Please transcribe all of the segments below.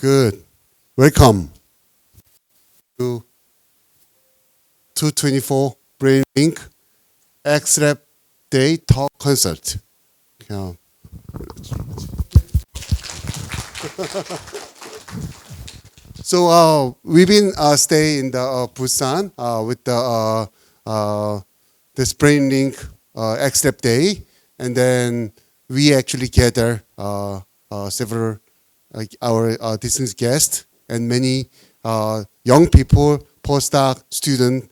Good. Welcome to 224 BrainLink XLab Day Talk Concert. Yeah. So we've been staying in the Busan with the this BrainLink XLab Day, and then we actually gather several our distinguished guests and many young people, postdoc students.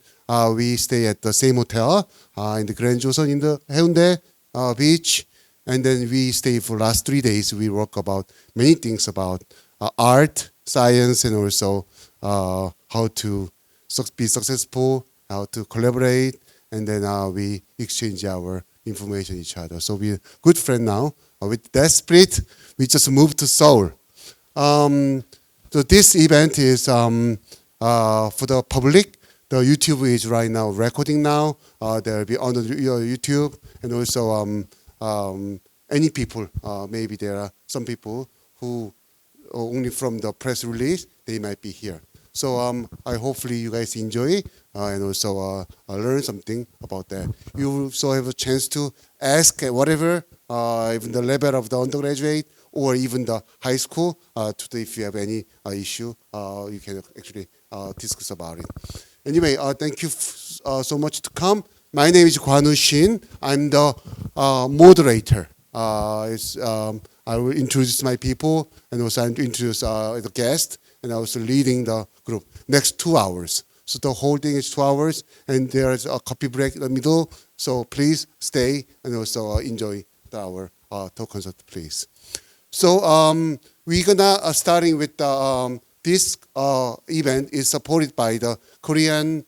We stay at the same hotel in the Grand Joseon in the Haeundae beach, and then we stay for last 3 days. We work about many things about art, science, and also how to be successful, how to collaborate, and then we exchange our information each other. So we're good friends now. With that spirit, we just moved to Seoul. So this event is for the public. The YouTube is right now recording now. There will be on the YouTube, and also any people. Maybe there are some people who only from the press release, they might be here. So I hopefully you guys enjoy and also learn something about that. You also have a chance to ask whatever, even the level of the undergraduate or even the high school. Today, if you have any issue, you can actually discuss about it. Anyway, thank you so much to come. My name is Kwanu Shin. I'm the moderator. I will introduce my people, and also I introduce the guest, and also leading the group. Next 2 hours. So the whole thing is 2 hours, and there is a coffee break in the middle. So please stay and also enjoy our talk concert, please. So we're gonna starting with this event is supported by the Korean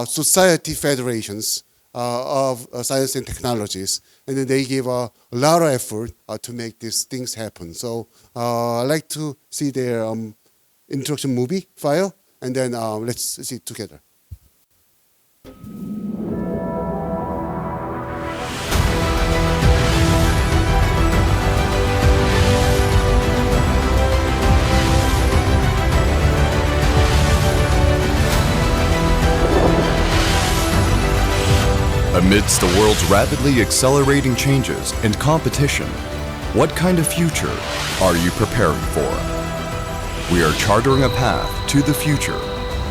Society Federations of Science and Technologies, and then they give a lot of effort to make these things happen. So I'd like to see their introduction movie file, and then let's see it together. Amidst the world's rapidly accelerating changes and competition, what kind of future are you preparing for? We are chartering a path to the future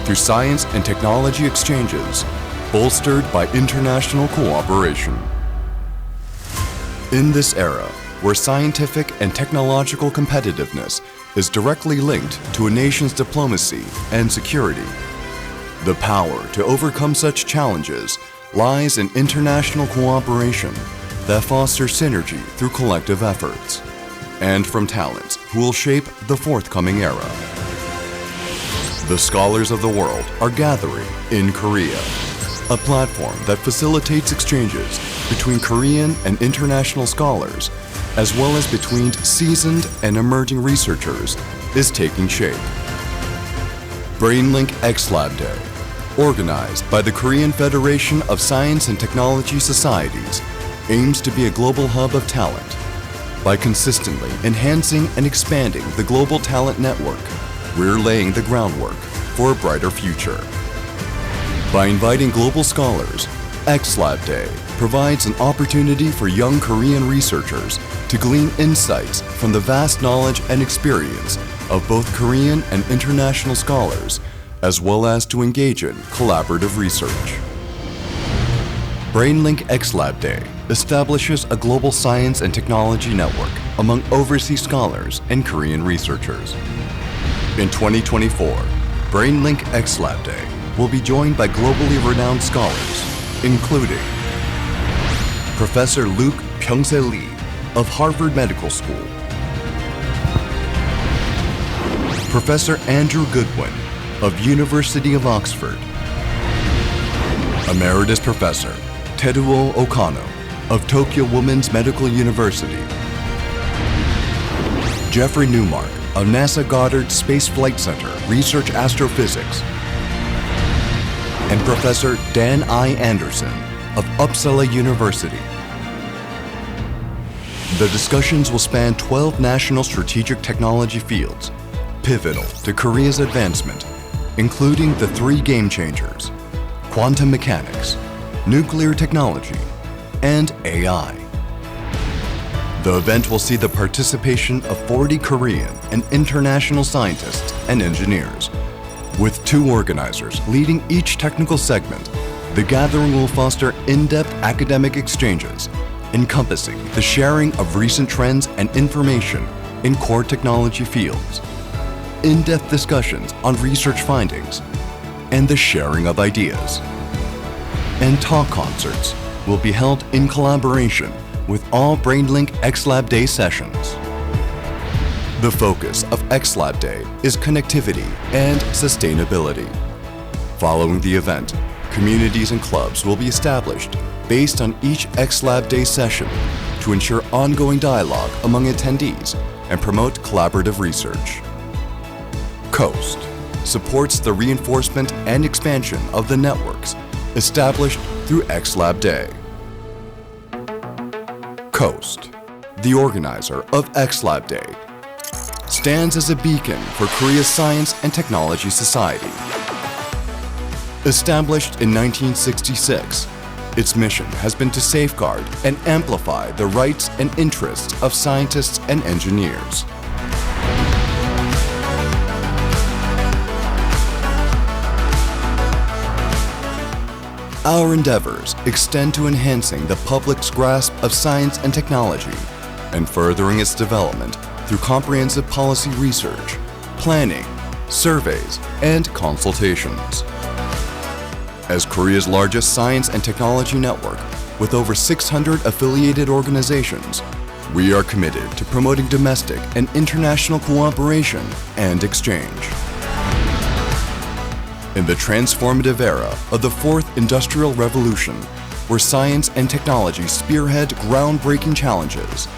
through science and technology exchanges, bolstered by international cooperation. In this era, where scientific and technological competitiveness is directly linked to a nation's diplomacy and security, the power to overcome such challenges lies in international cooperation that fosters synergy through collective efforts, and from talents who will shape the forthcoming era. The scholars of the world are gathering in Korea. A platform that facilitates exchanges between Korean and international scholars, as well as between seasoned and emerging researchers, is taking shape. BrainLink XLab Day, organized by the Korean Federation of Science and Technology Societies, aims to be a global hub of talent. By consistently enhancing and expanding the global talent network, we're laying the groundwork for a brighter future. By inviting global scholars, XLab Day provides an opportunity for young Korean researchers to glean insights from the vast knowledge and experience of both Korean and international scholars, as well as to engage in collaborative research. BrainLink XLab Day establishes a global science and technology network among overseas scholars and Korean researchers. In 2024, BrainLink XLab Day will be joined by globally renowned scholars, including Professor Luke Pyeongse Lee of Harvard Medical School, Professor Andrew Goodwin of University of Oxford, Emeritus Professor Teruo Okano of Tokyo Women's Medical University, Jeffrey Newmark of NASA Goddard Space Flight Center Research Astrophysics, and Professor Dan I. Anderson of Uppsala University. The discussions will span 12 national strategic technology fields, pivotal to Korea's advancement, including the three game changers: quantum mechanics, nuclear technology, and AI. The event will see the participation of 40 Korean and international scientists and engineers. With two organizers leading each technical segment, the gathering will foster in-depth academic exchanges, encompassing the sharing of recent trends and information in core technology fields, in-depth discussions on research findings, and the sharing of ideas. And talk concerts will be held in collaboration with all BrainLink X-Lab Day sessions. The focus of X-Lab Day is connectivity and sustainability. Following the event, communities and clubs will be established based on each X-Lab Day session to ensure ongoing dialogue among attendees and promote collaborative research. COAST supports the reinforcement and expansion of the networks established through X-Lab Day. COAST, the organizer of X-Lab Day, stands as a beacon for Korea's science and technology society. Established in 1966, its mission has been to safeguard and amplify the rights and interests of scientists and engineers. Our endeavors extend to enhancing the public's grasp of science and technology and furthering its development through comprehensive policy research, planning, surveys, and consultations. As Korea's largest science and technology network with over 600 affiliated organizations, we are committed to promoting domestic and international cooperation and exchange. In the transformative era of the Fourth Industrial Revolution, where science and technology spearhead groundbreaking challenges,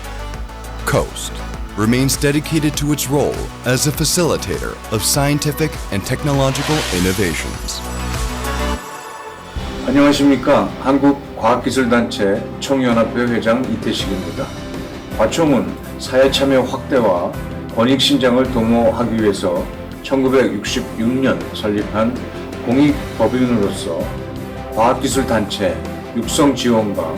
COAST remains dedicated to its role as a facilitator of scientific and technological innovations. 안녕하십니까. 한국과학기술단체 총연합회 회장 이태식입니다. 과총은 사회 참여 확대와 권익신장을 도모하기 위해서 1966년 설립한 공익법인으로서 과학기술단체 육성 지원과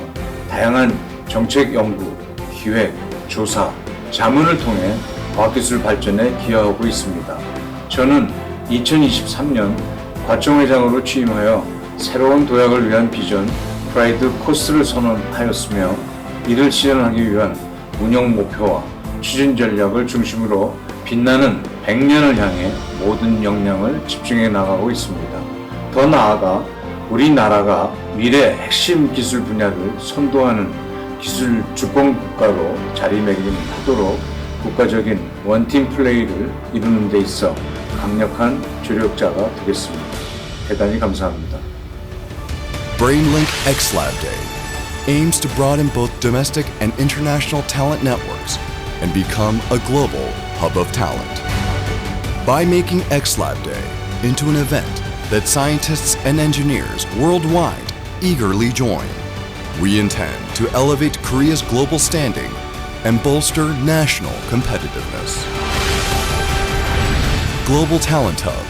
다양한 정책 연구, 기획, 조사, 자문을 통해 과학기술 발전에 기여하고 있습니다. 저는 2023년 과총회장으로 취임하여 새로운 도약을 위한 비전 프라이드 코스트를 선언하였으며 이를 실현하기 위한 운영 목표와 추진 전략을 중심으로 빛나는 100년을 향해 모든 역량을 집중해 나가고 있습니다. 더 나아가 우리나라가 미래 핵심 기술 분야를 선도하는 기술 주권 국가로 자리매김하도록 국가적인 원팀 플레이를 이루는 데 있어 강력한 조력자가 되겠습니다. 대단히 감사합니다. BrainLink X-Lab Day aims to broaden both domestic and international talent networks and become a global hub of talent. By making X-Lab Day into an event that scientists and engineers worldwide eagerly join, we intend to elevate Korea's global standing and bolster national competitiveness. Global Talent Hub,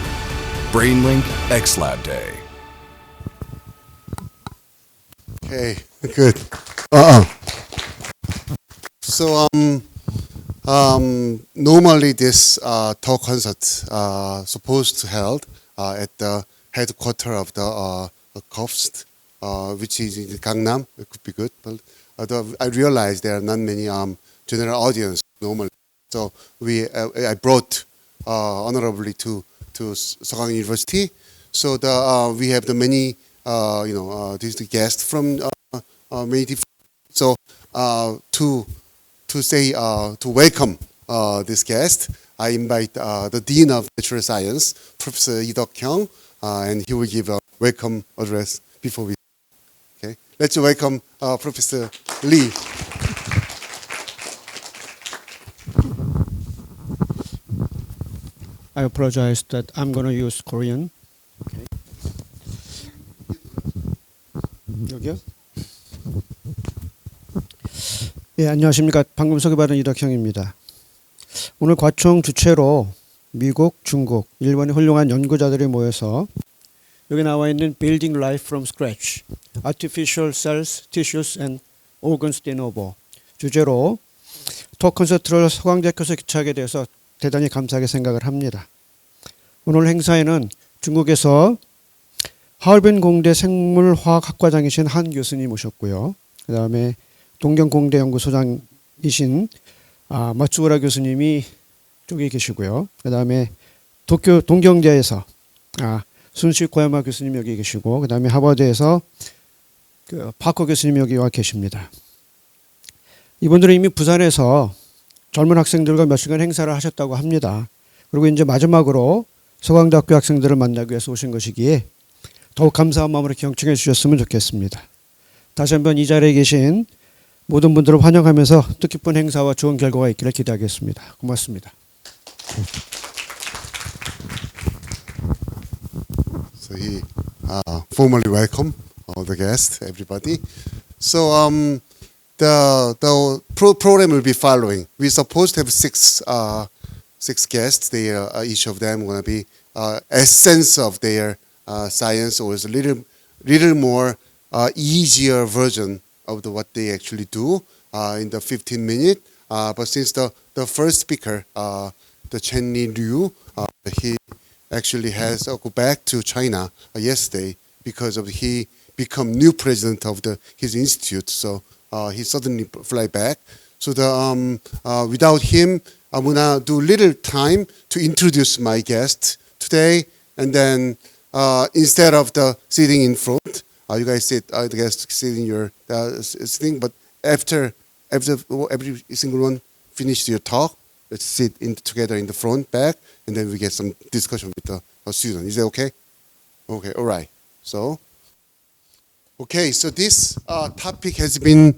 BrainLink X-Lab Day. Okay, good. So normally this talk concert supposed to held at the headquarters of the COAST, which is in Gangnam. It could be good, but I realize there are not many general audience normally. So I brought honorably to Sogang University. So we have the many these guests from many different. So to say to welcome this guest, I invite the Dean of Natural Science, Professor Lee Deok-hyung, and he will give a welcome address before we. Okay, let's welcome Professor Lee. I apologize that I'm going to use Korean. Okay. 여기요? 예, 안녕하십니까. 방금 소개받은 이덕형입니다. 오늘 과총 주최로 미국, 중국, 일본의 훌륭한 연구자들이 모여서 여기 나와 있는 Building Life from Scratch, Artificial Cells, Tissues and Organs de Novo 주제로 톡 콘서트를 서강대학교에서 개최하게 돼서 대단히 감사하게 생각을 합니다. 오늘 행사에는 중국에서 하얼빈 공대 생물화학학과장이신 한 교수님 오셨고요. 그 다음에 동경공대 연구소장이신 마츠우라 교수님이 쪽에 계시고요. 그 다음에 도쿄 동경대에서 순시 고야마 교수님 여기 계시고, 그 다음에 하버드에서 그 파커 교수님 여기 와 계십니다. 이분들은 이미 부산에서 젊은 학생들과 몇 시간 행사를 하셨다고 합니다. 그리고 이제 마지막으로 서강대학교 학생들을 만나기 위해서 오신 것이기에 더욱 감사한 마음으로 경청해 주셨으면 좋겠습니다. 다시 한번 이 자리에 계신 모든 분들을 환영하면서 뜻깊은 행사와 좋은 결과가 있기를 기대하겠습니다. 고맙습니다. So he formally welcome all the guests, everybody. So the program will be following. We're supposed to have six guests. They each of them going to be essence of their science, or is a little more easier version of what they actually do in the 15 minute. But since the first speaker, the Chen-Li Liu, he actually has go back to China yesterday because of he become new president of his institute. So he suddenly fly back. So without him, I'm gonna do little time to introduce my guest today, and then instead of the sitting in front, you guys sit, the guests sitting your sitting. But after every single one finish your talk, let's sit together in the front, back, and then we get some discussion with the student. Is that okay? Okay, all right. So, okay, so this topic has been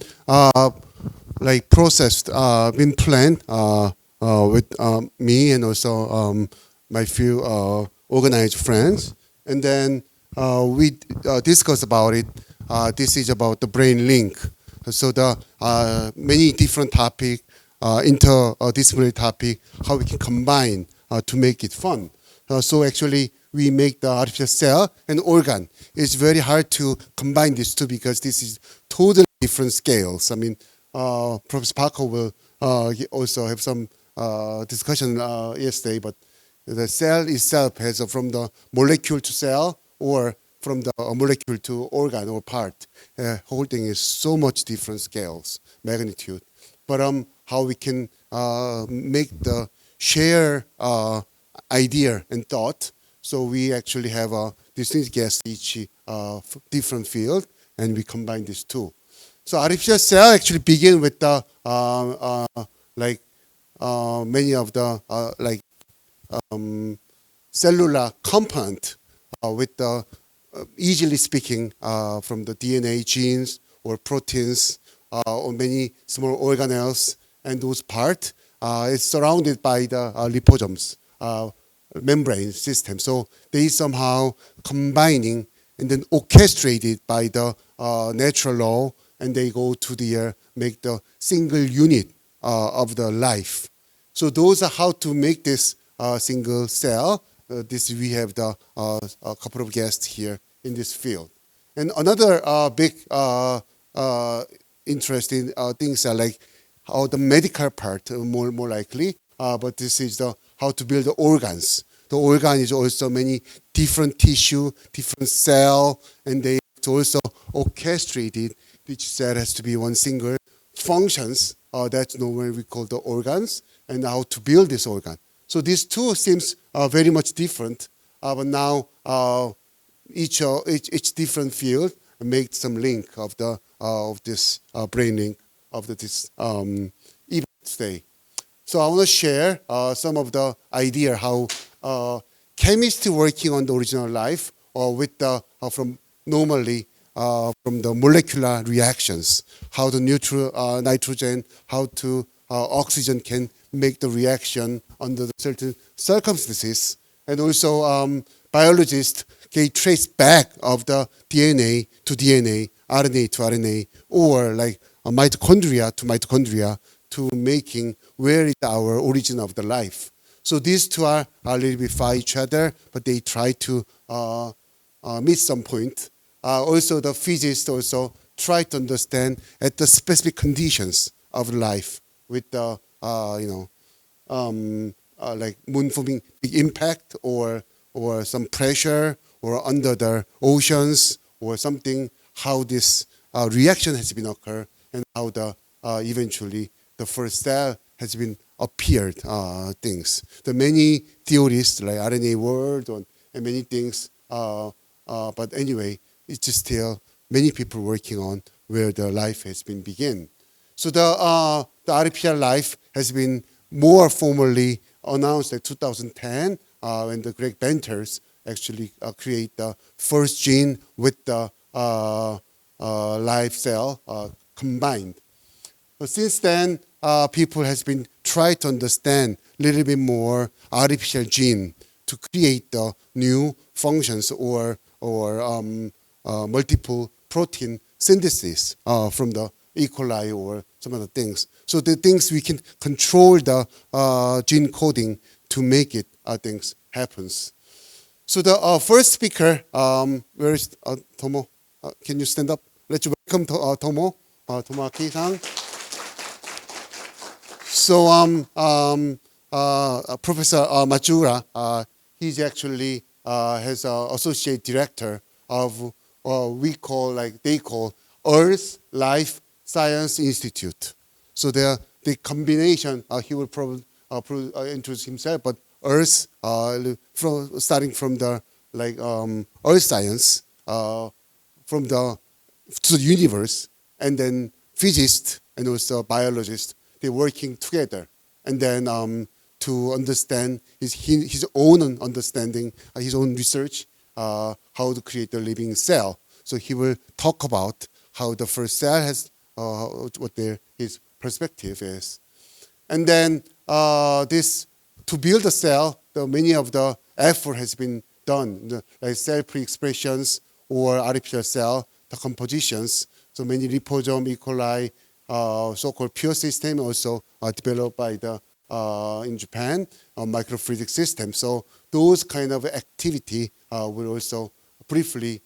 processed, been planned with me and also my few organized friends, and then we discussed about it. This is about the BrainLink. So the many different topic, interdisciplinary topic, how we can combine to make it fun. So actually, we make the artificial cell and organ. It's very hard to combine these two because this is totally different scales. I mean, Professor Parker will also have some discussion yesterday, but the cell itself has from the molecule to cell or from the molecule to organ or part. Whole thing is so much different scales, magnitude. But how we can make the share idea and thought. So we actually have a distinct guest each different field, and we combine these two. So artificial cell actually begin with the many of the cellular component with the easily speaking from the DNA, genes, or proteins, or many small organelles, and those parts is surrounded by the liposomes, membrane system. So they somehow combining and then orchestrated by the natural law, and they go to the make the single unit of the life. So those are how to make this single cell. This we have the a couple of guests here in this field. And another big interesting things are like how the medical part more likely, but this is the how to build the organs. The organ is also many different tissue, different cell, and they also orchestrated. Each cell has to be one single functions. That's normally we call the organs, and how to build this organ. So these two seems very much different, but now each different field make some link of the of this brain link of this event today. So I want to share some of the idea how chemistry working on the original life or with the from normally from the molecular reactions, how the nitrogen, how to oxygen can make the reaction under the certain circumstances, and also biologists can trace back of the DNA to DNA, RNA to RNA, or like mitochondria to mitochondria to making where is our origin of the life. So these two are a little bit far each other, but they try to meet some point. Also, the physicists also try to understand at the specific conditions of life with the like moon forming big impact or some pressure or under the oceans or something, how this reaction has been occurred and how the eventually the first cell has been appeared things. The many theories like RNA world and many things, but anyway, it's just still many people working on where the life has been begin. So the artificial life has been more formally announced in 2010 when the Greg Benters actually create the first gene with the live cell combined. But since then, people has been trying to understand a little bit more artificial gene to create the new functions or multiple protein synthesis from the E. coli or some other things. So the things we can control the gene coding to make it things happens. So the first speaker, where is Tomo? Can you stand up? Let's welcome Tomo Aki-san. So Professor Matsura, he's actually has associate director of they call Earth Life Science Institute. So the combination, he will probably introduce himself, but Earth, starting from the Earth science, from the to the universe, and then physicists and also biologists, they're working together, and then to understand his own understanding, his own research, how to create a living cell. So he will talk about how the first cell has what his perspective is, and then this to build a cell. Many of the effort has been done, like cell pre-expressions or artificial cell, the compositions. So many liposome, E. coli, so-called pure system also developed by the in Japan, microfluidic system. So those kind of activity we'll also briefly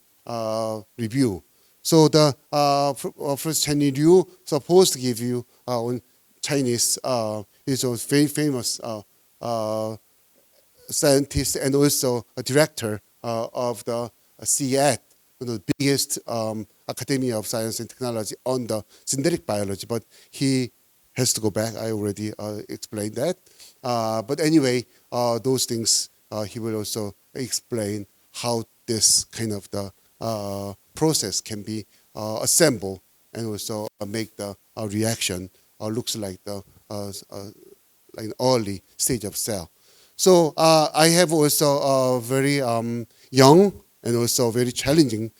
review. So the first Chinese Liu supposed to give you on Chinese is a very famous scientist and also a director of the CEAT, the biggest Academy of Science and Technology on the synthetic biology, but he has to go back. I already explained that. But anyway, those things he will also explain how this kind of the process can be assembled and also make the reaction looks like the like an early stage of cell. So I have also a very young and also very challenging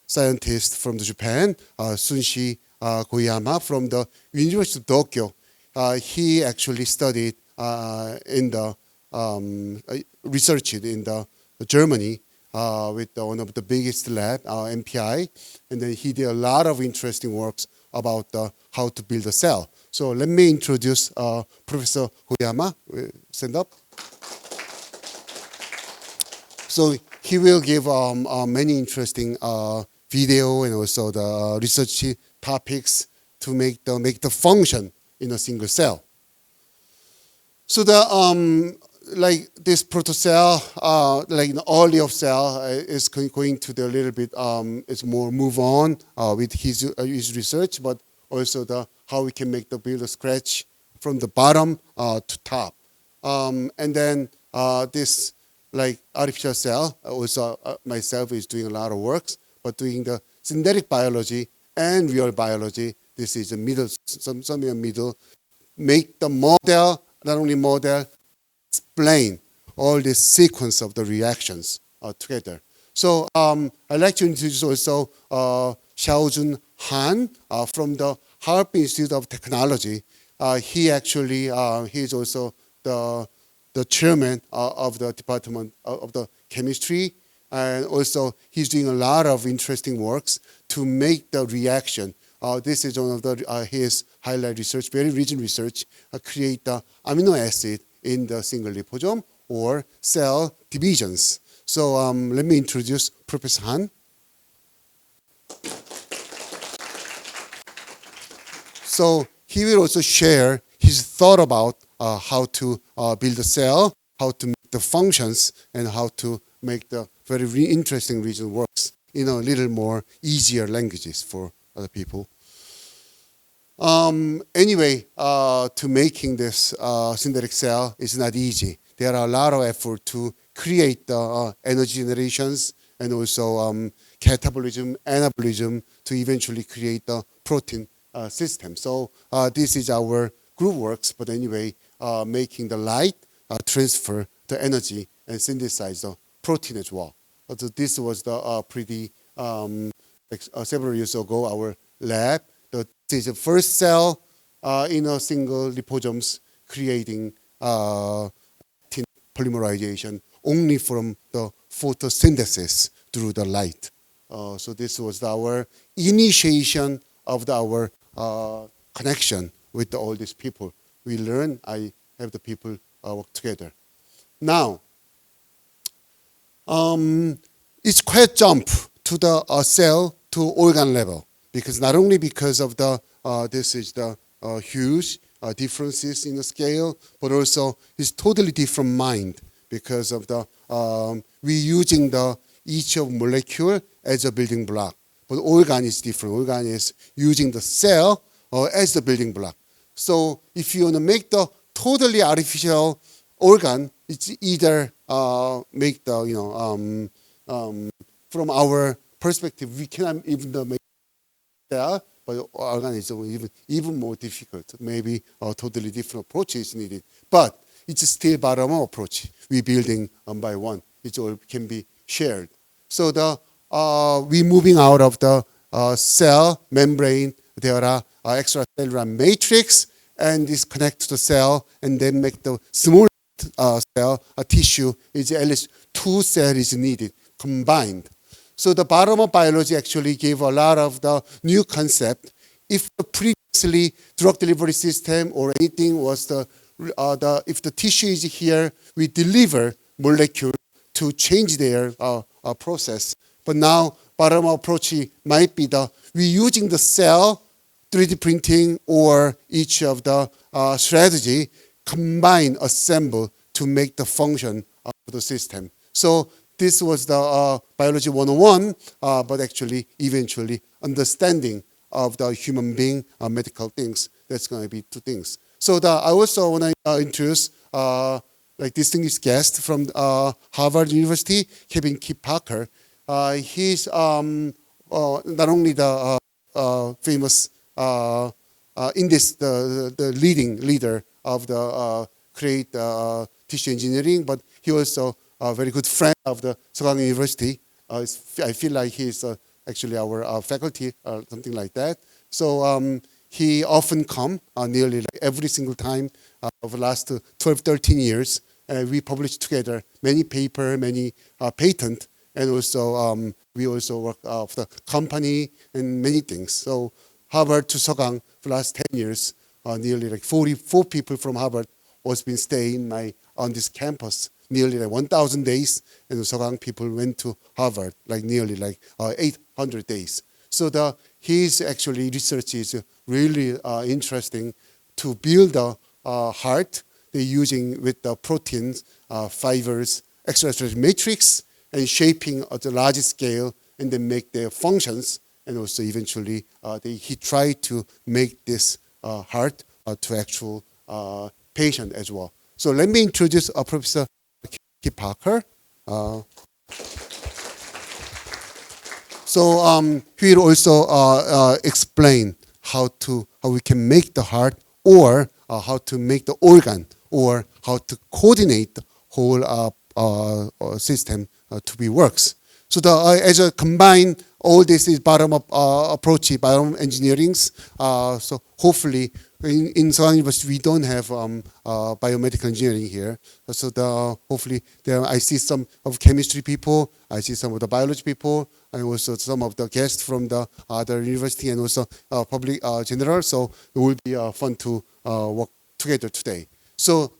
scientist from Japan, Sunshi Koyama from the University of Tokyo. He actually studied in the researched in the Germany with one of the biggest lab, MPI, and then he did a lot of interesting works about how to build a cell. So let me introduce Professor Koyama. Stand up. So he will give many interesting video and also the research topics to make the function in a single cell. So the like this protocell, like the early of cell is going to the little bit it's more move on with his research, but also the how we can make the build a scratch from the bottom to top, and then this like artificial cell. Also myself is doing a lot of works, but doing the synthetic biology and real biology. This is a middle, some in the middle. Make the model, not only model, explain all this sequence of the reactions together. So I'd like to introduce also Xiaojun Han from the Harvard Institute of Technology. He actually he's also the chairman of the department of the chemistry, and also he's doing a lot of interesting works to make the reaction. This is one of the his highlight research, very recent research, create the amino acid in the single liposome or cell divisions. So let me introduce Professor Han. So he will also share his thought about how to build a cell, how to make the functions, and how to make the very interesting reason works in a little more easier languages for other people. Anyway, to making this synthetic cell is not easy. There are a lot of effort to create the energy generations and also catabolism, anabolism to eventually create the protein system. So this is our group works, but anyway, making the light transfer the energy and synthesize the protein as well. So this was the pretty several years ago our lab. This is the first cell in a single liposomes creating polymerization only from the photosynthesis through the light. So this was our initiation of our connection with all these people. We learn, I have the people work together. Now, it's quite jump to the cell to organ level, because not only because of the this is the huge differences in the scale, but also it's totally different mind because of the we using the each of molecule as a building block, but organ is different. Organ is using the cell as the building block. So if you want to make the totally artificial organ, it's either make the from our perspective we cannot even make that, but organ is even more difficult. Maybe a totally different approach is needed, but it's still bottom-up approach. We're building one by one. It all can be shared. So the we moving out of the cell membrane. There are extracellular matrix, and this connect to the cell, and then make the small cell a tissue. Is at least 2 cells is needed combined. So the bottom-up biology actually gave a lot of the new concept. If the previously drug delivery system or anything was if the tissue is here, we deliver molecule to change their process. But now bottom-up approach might be we using the cell 3D printing or each of the strategy combine, assemble to make the function of the system. So this was the biology 101, but actually eventually understanding of the human being medical things. That's going to be 2 things. So I also want to introduce like distinguished guest from Harvard University, Kevin Parker. He's not only the famous in this the leading leader of the create tissue engineering, but he also a very good friend of the Sogang University. I feel like he's actually our faculty or something like that. So he often come nearly like every single time over the last 12, 13 years. We publish together many paper, many patent, and also we also work for the company and many things. So Harvard to Sogang for the last 10 years, nearly like 44 people from Harvard was been staying on this campus nearly like 1,000 days, and the Sogang people went to Harvard like nearly like 800 days. So his actually research is really interesting to build a heart. They're using with the proteins, fibers, extracellular matrix, and shaping at the large scale, and then make their functions. And also eventually he tried to make this heart to actual patient as well. So let me introduce Professor Parker. So he will also explain how we can make the heart, or how to make the organ, or how to coordinate the whole system to be works. So as a combined, all this is bottom-up approach, bottom engineering. So hopefully, in Sogang University we don't have biomedical engineering here. So hopefully I see some of chemistry people, I see some of the biology people, and also some of the guests from the other university, and also public general. So it will be fun to work together today. So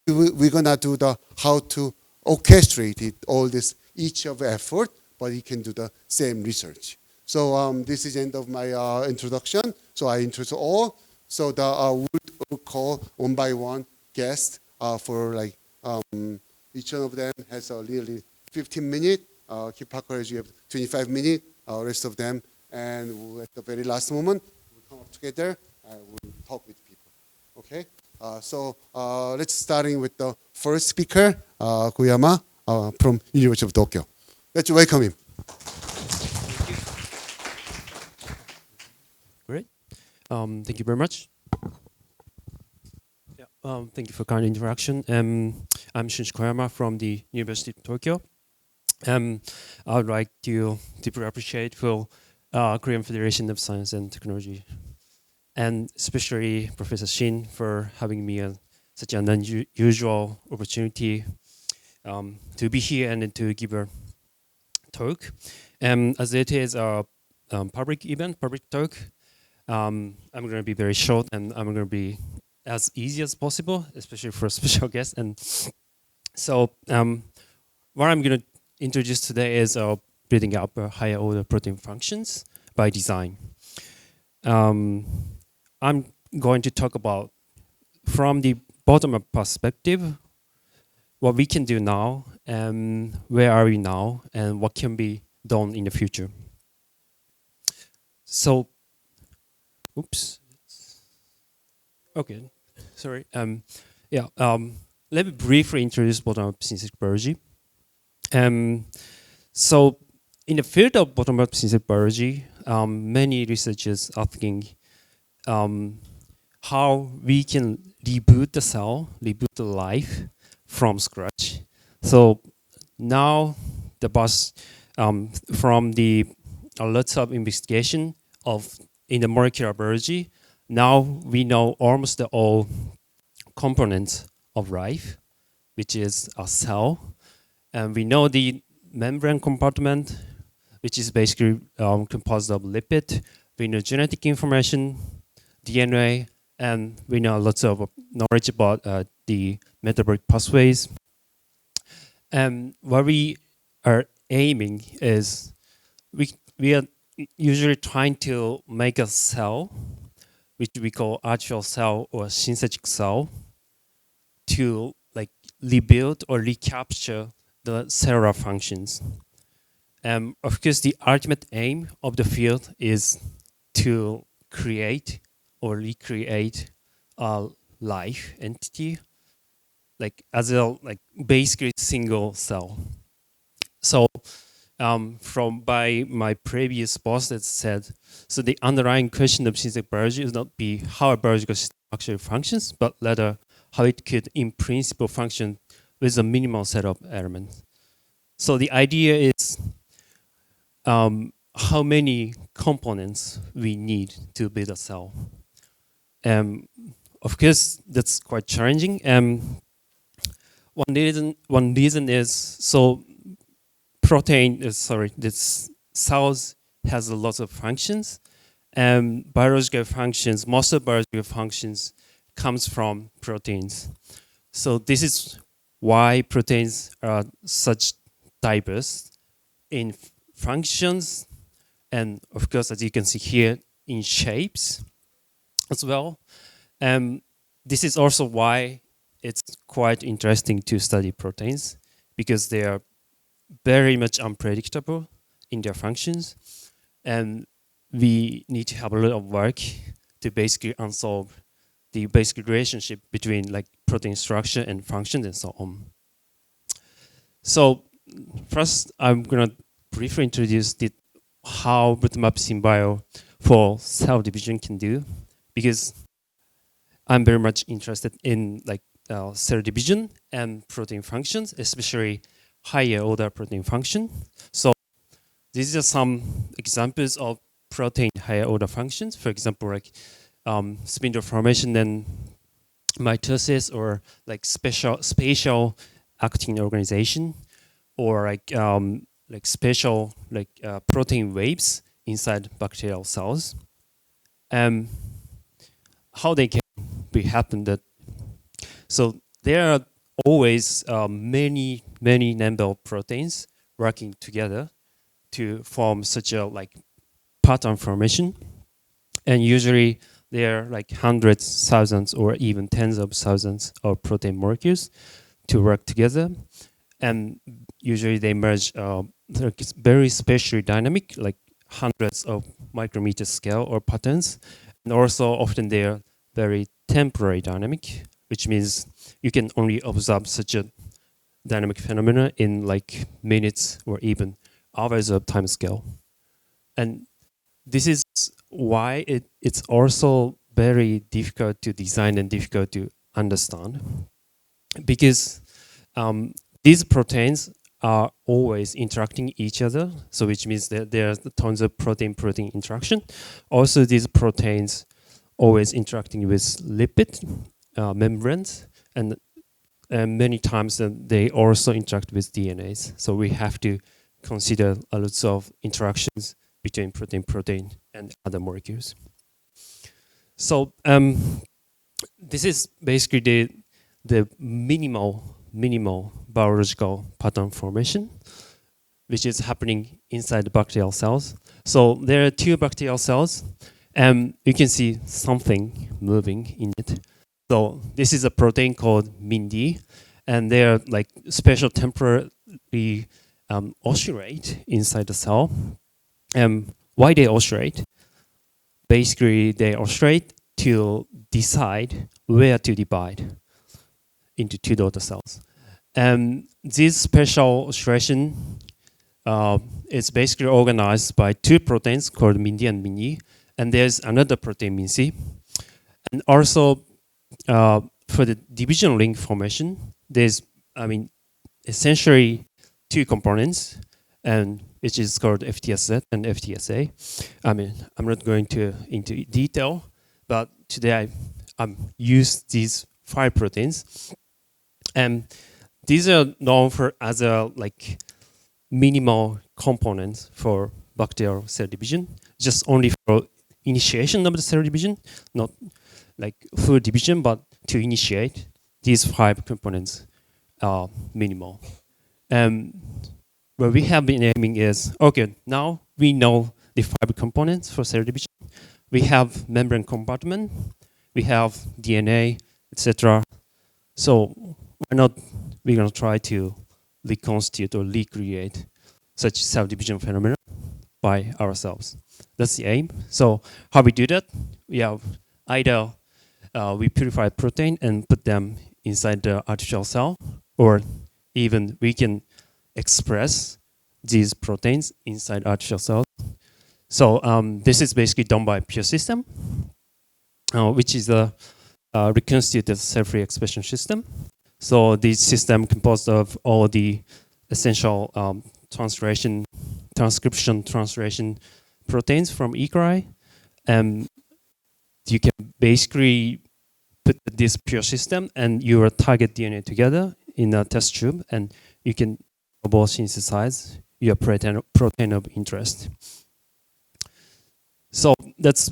we're gonna do the how to orchestrate it, all this each of effort, but you can do the same research. So this is the end of my introduction. So I introduce all. So the we'll call one by one guest for like each one of them has a nearly 15 minutes. Keep Parker, you have 25 minutes. Rest of them, and at the very last moment, we'll come up together and we'll talk with people. Okay. So let's starting with the first speaker, Koyama from University of Tokyo. Let's welcome him. Great. Thank you very much. Yeah, thank you for kind introduction. I'm Shunji Koyama from the University of Tokyo. I would like to deeply appreciate for Korean Federation of Science and Technology, and especially Professor Shin for having me such an unusual opportunity to be here and to give a talk. As it is a public event, public talk, I'm going to be very short and I'm going to be as easy as possible, especially for a special guest. And so what I'm going to introduce today is building up higher order protein functions by design. I'm going to talk about from the bottom-up perspective, what we can do now, and where are we now, and what can be done in the future. So, oops. Okay, sorry. Let me briefly introduce bottom-up synthetic biology. So, in the field of bottom-up synthetic biology, many researchers are thinking how we can reboot the cell, reboot the life from scratch. So now the bus from the lots of investigation of in the molecular biology, now we know almost all components of life, which is a cell, and we know the membrane compartment, which is basically composed of lipid. We know genetic information, DNA, and we know lots of knowledge about the metabolic pathways. And what we are aiming is we are usually trying to make a cell, which we call artificial cell or synthetic cell, to like rebuild or recapture the cellular functions. Of course, the ultimate aim of the field is to create or recreate a life entity, like as a like basically single cell. So, from by my previous boss that said, so the underlying question of synthetic biology is not be how a biological system actually functions, but rather how it could, in principle, function with a minimal set of elements. So the idea is how many components we need to build a cell. Of course, that's quite challenging. One reason is so this cells has a lot of functions, and biological functions. Most of biological functions comes from proteins. So this is why proteins are such diverse in functions, and of course, as you can see here, in shapes as well. This is also why it's quite interesting to study proteins, because they are very much unpredictable in their functions, and we need to have a lot of work to basically unsolve the basic relationship between like protein structure and function and so on. So first, I'm gonna briefly introduce how bottom-up SynBio for cell division can do, because I'm very much interested in like cell division and protein functions, especially higher order protein function. So these are some examples of protein higher order functions. For example, like spindle formation and mitosis, or like spatial actin organization, or like special protein waves inside bacterial cells. How they can be happen that, so there are always many number of proteins working together to form such a like pattern formation, and usually there are like hundreds, thousands, or even tens of thousands of protein molecules to work together, and usually they merge. It's very spatially dynamic, like hundreds of micrometer scale or patterns, and also often they are very temporary dynamic, which means you can only observe such a dynamic phenomena in like minutes or even hours of time scale. And this is why it's also very difficult to design and difficult to understand, because these proteins are always interacting each other, so which means that there's tons of protein-protein interaction. Also, these proteins always interacting with lipid membranes, and many times they also interact with DNAs. So we have to consider a lot of interactions between protein and other molecules. So this is basically the minimal biological pattern formation, which is happening inside the bacterial cells. So there are two bacterial cells, and you can see something moving in it. So this is a protein called MIND, and they're like special temporarily oscillate inside the cell. Why they oscillate? Basically, they oscillate to decide where to divide into two daughter cells. This special oscillation is basically organized by two proteins called MIND and MINE, and there's another protein MINC. And also, for the division ring formation, there's, essentially two components, and which is called FTSZ and FTSA. I'm not going into detail, but today I use these 5 proteins, and these are known as a like minimal components for bacterial cell division, just only for initiation of the cell division, not like full division, but to initiate, these 5 components are minimal. What we have been aiming is, okay, now we know the 5 components for cell division. We have membrane compartment, we have DNA, etc. So why not we're going to try to reconstitute or recreate such cell division phenomena by ourselves. That's the aim. So how we do that? We have either we purify protein and put them inside the artificial cell, or even we can express these proteins inside artificial cells. So this is basically done by pure system, which is a reconstituted cell-free expression system. So this system composed of all the essential transcription translation proteins from E. coli. You can basically put this pure system and your target DNA together in a test tube, and you can both synthesize your protein of interest. So that's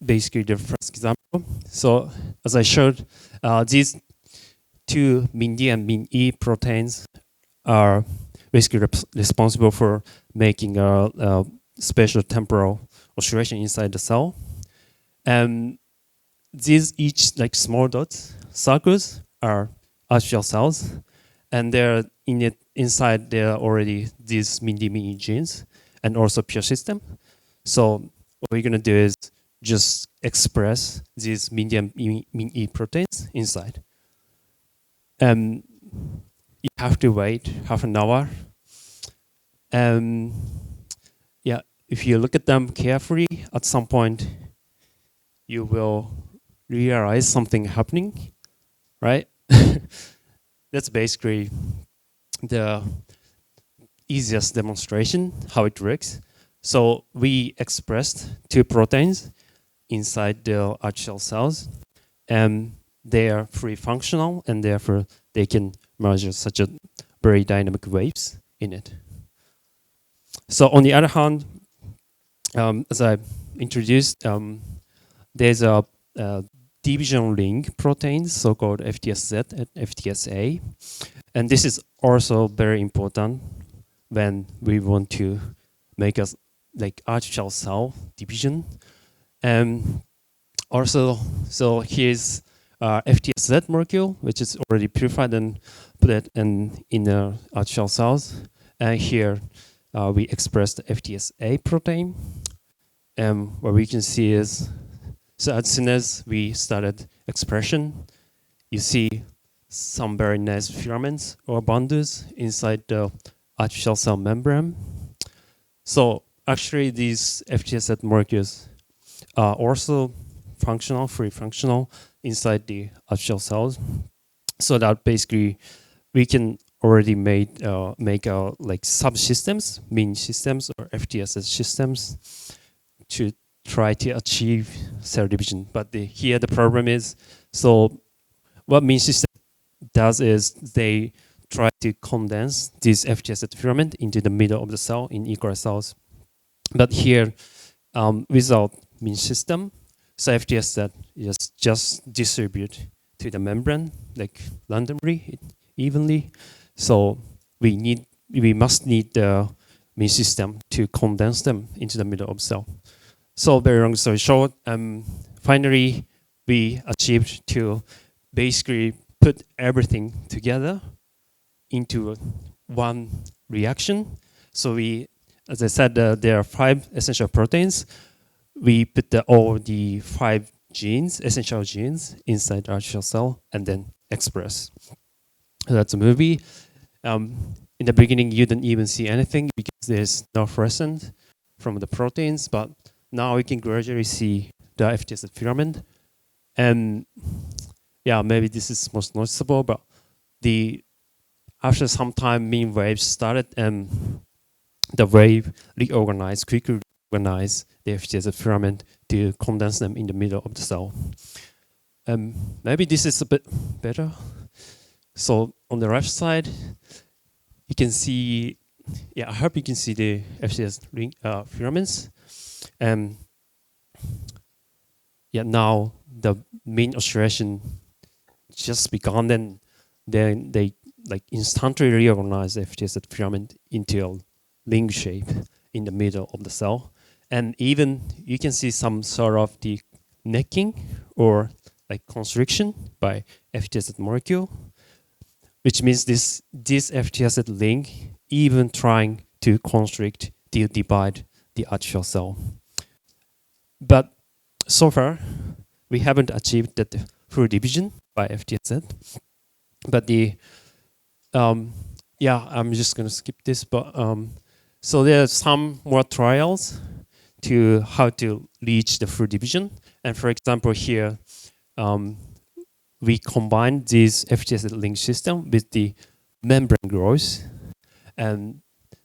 basically the first example. So as I showed, these 2 MIND and MINE proteins are basically responsible for making a special temporal oscillation inside the cell. And these each like small dots, circles, are artificial cells, and they're inside there are already these MIND genes and also pure system. So what we're gonna do is just express these MIND and MINE proteins inside. You have to wait half an hour. If you look at them carefully, at some point you will realize something happening, right? That's basically the easiest demonstration how it works. So we expressed 2 proteins inside the artificial cells, and they are free functional, and therefore they can measure such a very dynamic waves in it. So on the other hand, as I introduced, there's a division link proteins, so-called FTSZ and FTSA. And this is also very important when we want to make a like artificial cell division. And also, so here's FTSZ molecule, which is already purified and put it in the artificial cells. And here we express the FTSA protein. And what we can see is, so as soon as we started expression, you see some very nice filaments or bundles inside the artificial cell membrane. So actually these FTSZ molecules are also functional, free functional inside the artificial cells. So that basically we can already make like subsystems, mean systems or FTSZ systems to try to achieve cell division. But here the problem is, so what mean system does is they try to condense this FTSZ filament into the middle of the cell in equal cells. But here, without mean system, so FTSZ is just distribute to the membrane like randomly, evenly. So we must need the mean system to condense them into the middle of the cell. So very long story short, finally we achieved to basically put everything together into one reaction. So we, as I said, there are 5 essential proteins. We put all the 5 genes, essential genes, inside the artificial cell and then express. So that's a movie. In the beginning, you don't even see anything because there's no fluorescence from the proteins, but now we can gradually see the FTSZ filament. And yeah, maybe this is most noticeable, but after some time, mean waves started and the wave quickly reorganized the FTSZ filament to condense them in the middle of the cell. Maybe this is a bit better. So on the left side, you can see, yeah, I hope you can see the FTSZ filaments. Yeah, now the main oscillation just begun, then they like instantly reorganize the FTSZ filament into a ring shape in the middle of the cell. And even you can see some sort of the necking or like constriction by FTSZ molecule, which means this FTSZ link even trying to constrict to divide the artificial cell. But so far, we haven't achieved that full division by FTSZ. But yeah, I'm just gonna skip this. But so there are some more trials to how to reach the full division. And for example, here we combine this FTSZ link system with the membrane growth, and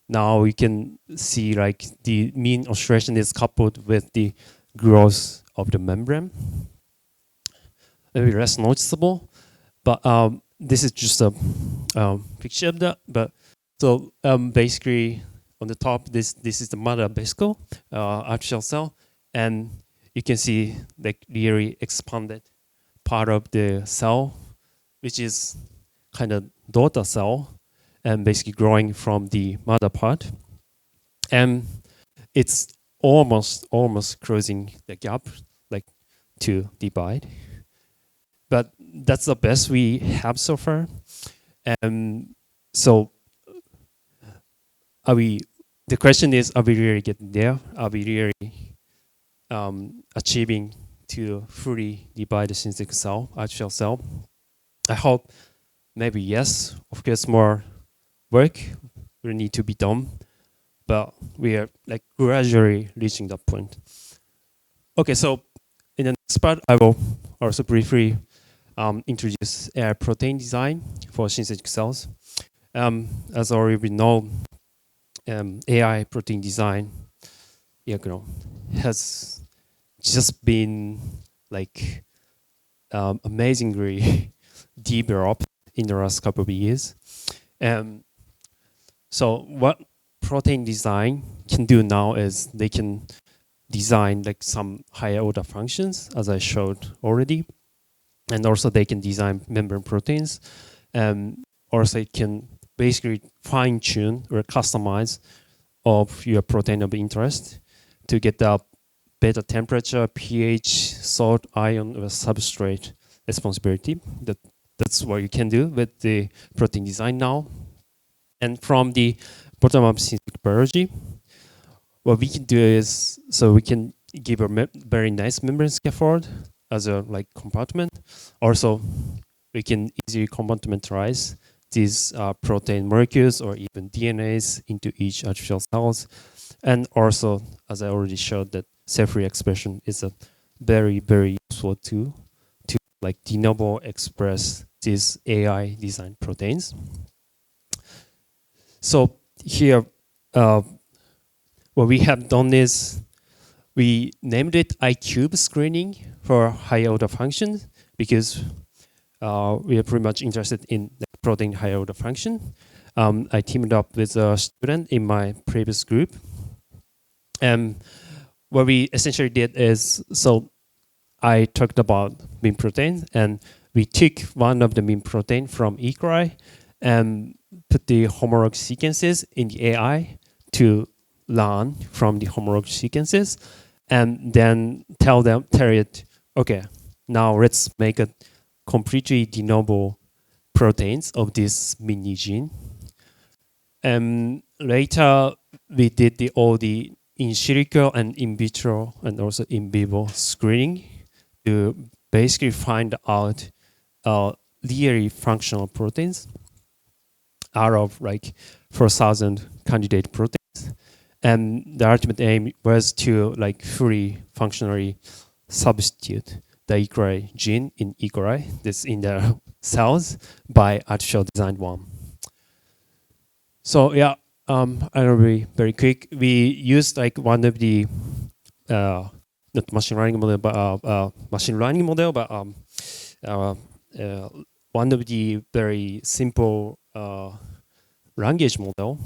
now we can see like the mean oscillation is coupled with the growth of the membrane. Maybe less noticeable, but this is just a picture of that. But so basically on the top, this is the mother vesicle, artificial cell, and you can see the really expanded part of the cell, which is kind of daughter cell, and basically growing from the mother part, and it's almost closing the gap, like to divide. But that's the best we have so far. So the question is, are we really getting there? Are we really achieving to fully divide the synthetic cell, artificial cell? I hope maybe yes. Of course, more work will need to be done, but we are like gradually reaching that point. Okay, so in the next part, I will also briefly introduce AI protein design for synthetic cells. As already we know, AI protein design, has just been like amazingly developed in the last couple of years. So what protein design can do now is they can design like some higher order functions, as I showed already. and also they can design membrane proteins. Also, it can basically fine-tune or customize of your protein of interest to get the better temperature, pH, salt, ion, or substrate responsibility. That's what you can do with the protein design now. And from the bottom-up synthetic biology, what we can do is, so we can give a very nice membrane scaffold as a compartment. Also, we can easily compartmentalize these protein molecules or even DNAs into each artificial cells. And also, as I already showed, that cell-free expression is a very, very useful tool to de novo express these AI designed proteins. So here, what we have done is we named it iCube screening for higher order functions because we are pretty much interested in protein higher order function. I teamed up with a student in my previous group. What we essentially did is, so I talked about mean protein, and we took one of the mean protein from E. coli and put the homologous sequences in the AI to learn from the homologous sequences, and then tell it, okay, now let's make a completely de novo proteins of this mini gene. Later, we did all the in silico and in vitro and also in vivo screening to basically find out really functional proteins out of 4,000 candidate proteins. And the ultimate aim was to fully functionally substitute the E. coli gene in E. coli, this in the cells, by artificial designed one. So yeah, I'll be very quick. We used one of the not machine learning model, but one of the very simple language model.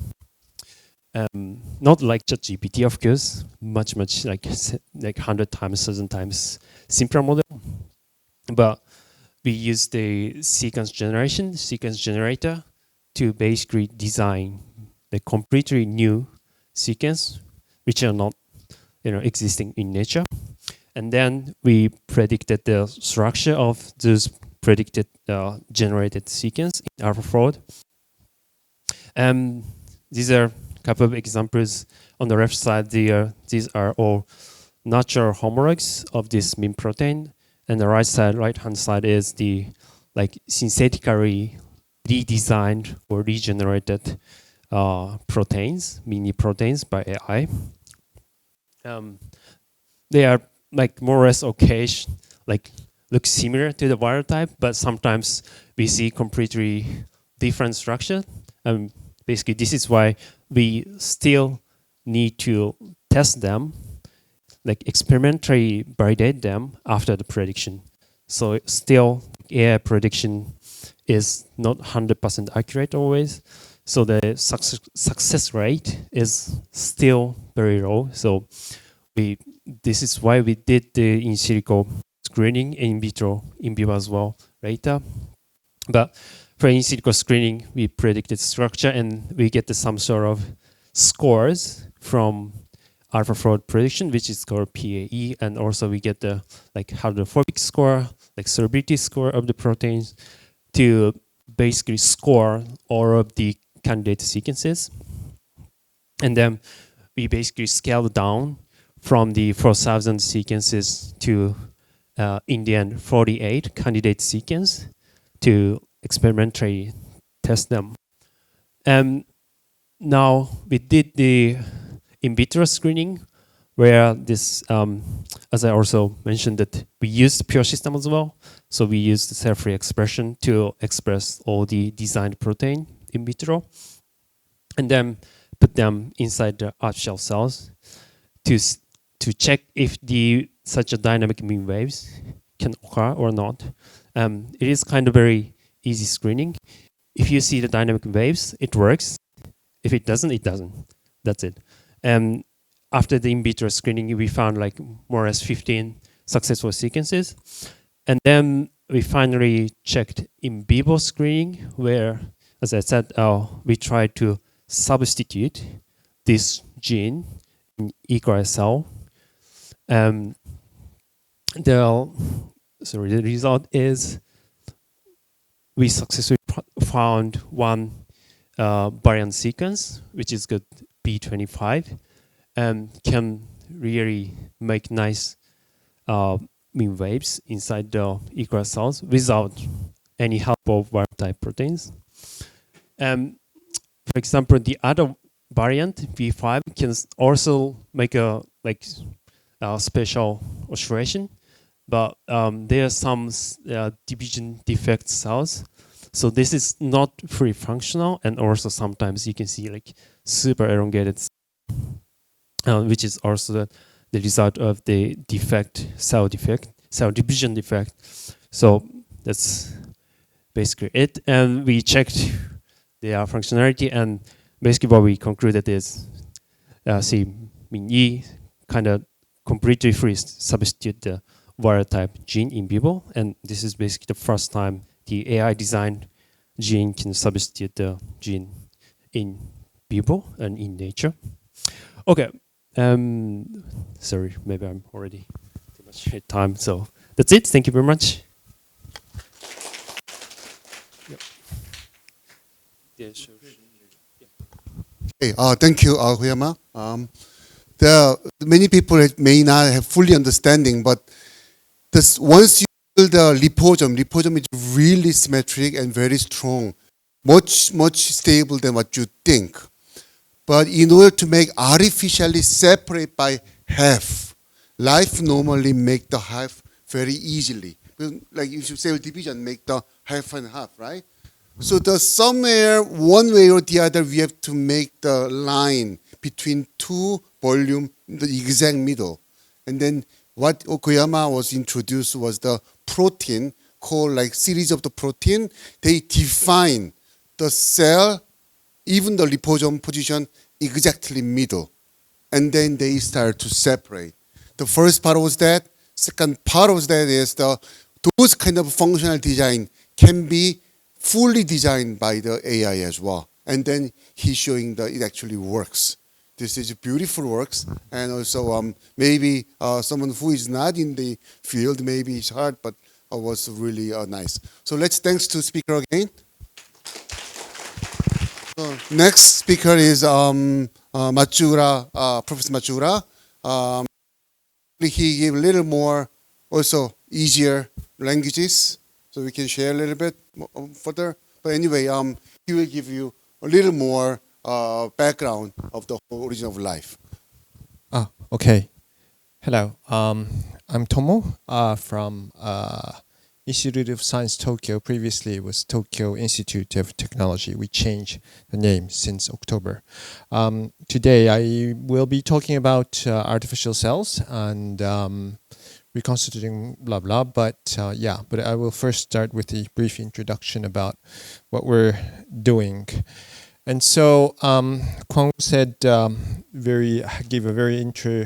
Not like ChatGPT, of course, much 100 times, 1,000 times simpler model. But we use the sequence generator to basically design the completely new sequence, which are not existing in nature. And then we predicted the structure of those predicted generated sequence in AlphaFold. These are a couple of examples. On the left side there, these are all natural homologs of this mean protein. And the right-hand side is the synthetically redesigned or regenerated proteins, mini proteins by AI. They are more or less okay, look similar to the wild type, but sometimes we see completely different structure. Basically, this is why we still need to test them, experimentally validate them after the prediction. So still, AI prediction is not 100% accurate always. So the success rate is still very low. So this is why we did the in silico screening in vitro, in vivo as well later. But for in silico screening, we predicted structure and we get some sort of scores from AlphaFold prediction, which is called PAE, and also we get the hydrophobic score, solubility score of the proteins to basically score all of the candidate sequences. And then we basically scale down from the 4,000 sequences to in the end 48 candidate sequence to experimentally test them. Now we did the in vitro screening where this, as I also mentioned, that we used pure system as well. So we used the cell-free expression to express all the designed protein in vitro, and then put them inside the artificial cells to check if such a dynamic mean waves can occur or not. It is kind of very easy screening. If you see the dynamic waves, it works. If it doesn't, it doesn't. That's it. After the in vitro screening, we found more or less 15 successful sequences. And then we finally checked in vivo screening, where, as I said, we tried to substitute this gene in equine cell. The result is we successfully found one variant sequence, which is good B25, and can really make nice mean waves inside the equine cells without any help of wild type proteins. For example, the other variant V5 can also make a special oscillation, but there are some division defect cells. So this is not fully functional, and also sometimes you can see like super elongated, which is also the result of the cell division defect. So that's basically it. And we checked their functionality, and basically what we concluded is, E kind of completely free substitute the wild type gene in vivo, and this is basically the first time the AI designed gene can substitute the gene in vivo and in nature. Okay, sorry, maybe I'm already too much time, so that's it. Thank you very much. Yeah, sure. Hey, thank you, Huyama. Many people may not have fully understanding, but once you build the liposome is really symmetric and very strong, much stable than what you think. But in order to make artificially separate by half, life normally make the half very easily. Like if you cell division, make the half and half, right? So somewhere, one way or the other, we have to make the line between two volume in the exact middle. And then what Okuyama was introduced was the protein called like series of the protein. They define the cell, even the liposome position, exactly middle. And then they start to separate. The first part was that. Second part was that is those kind of functional design can be fully designed by the AI as well. And then he's showing that it actually works. This is beautiful works, and also maybe someone who is not in the field, maybe it's hard, but was really nice. So let's thanks to speaker again. So next speaker is Matsura, Professor Matsura. He gave a little more, also easier languages, so we can share a little bit further. But anyway, he will give you a little more background of the whole origin of life. Okay. Hello. I'm Tomo from Institute of Science Tokyo. Previously it was Tokyo Institute of Technology. We changed the name since October. Today I will be talking about artificial cells and reconstituting blah blah, but I will first start with a brief introduction about what we're doing. And so Kwang said, gave a very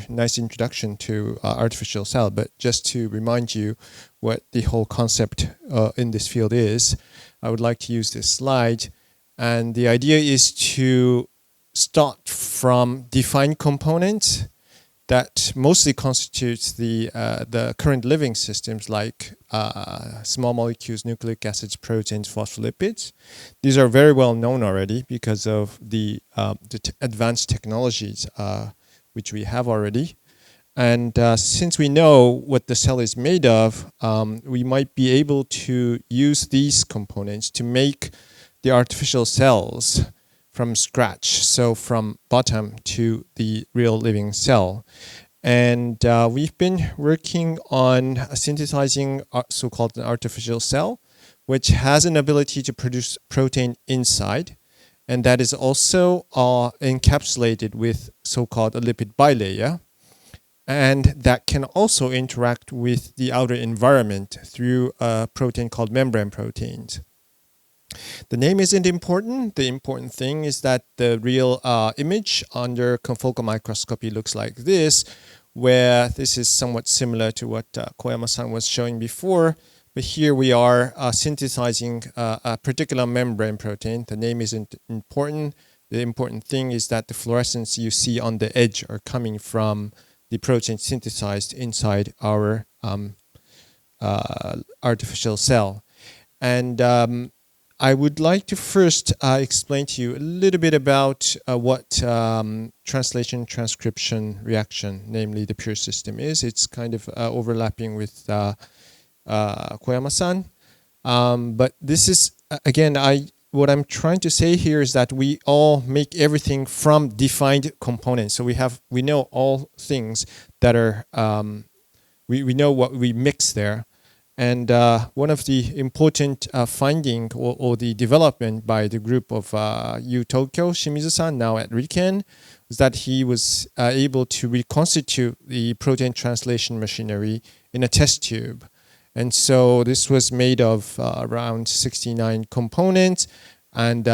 nice introduction to artificial cell, but just to remind you what the whole concept in this field is, I would like to use this slide. And the idea is to start from defined components that mostly constitutes the current living systems, like small molecules, nucleic acids, proteins, phospholipids. These are very well known already because of the advanced technologies which we have already. And since we know what the cell is made of, we might be able to use these components to make the artificial cells from scratch, so from bottom to the real living cell. And we've been working on synthesizing so-called an artificial cell, which has an ability to produce protein inside, and that is also encapsulated with so-called a lipid bilayer, and that can also interact with the outer environment through a protein called membrane proteins. The name isn't important. The important thing is that the real image under confocal microscopy looks like this, where this is somewhat similar to what Koyama-san was showing before, But here we are synthesizing a particular membrane protein. The name isn't important. The important thing is that the fluorescence you see on the edge are coming from the protein synthesized inside our artificial cell. And I would like to first explain to you a little bit about what translation transcription reaction, namely the pure system, is. It's kind of overlapping with Koyama-san. But this is, again, what I'm trying to say here is that we all make everything from defined components. So we know all things that are, we know what we mix there. And one of the important finding or the development by the group of U Tokyo, Shimizu-san, now at RIKEN, was that he was able to reconstitute the protein translation machinery in a test tube. And so this was made of around 69 components. And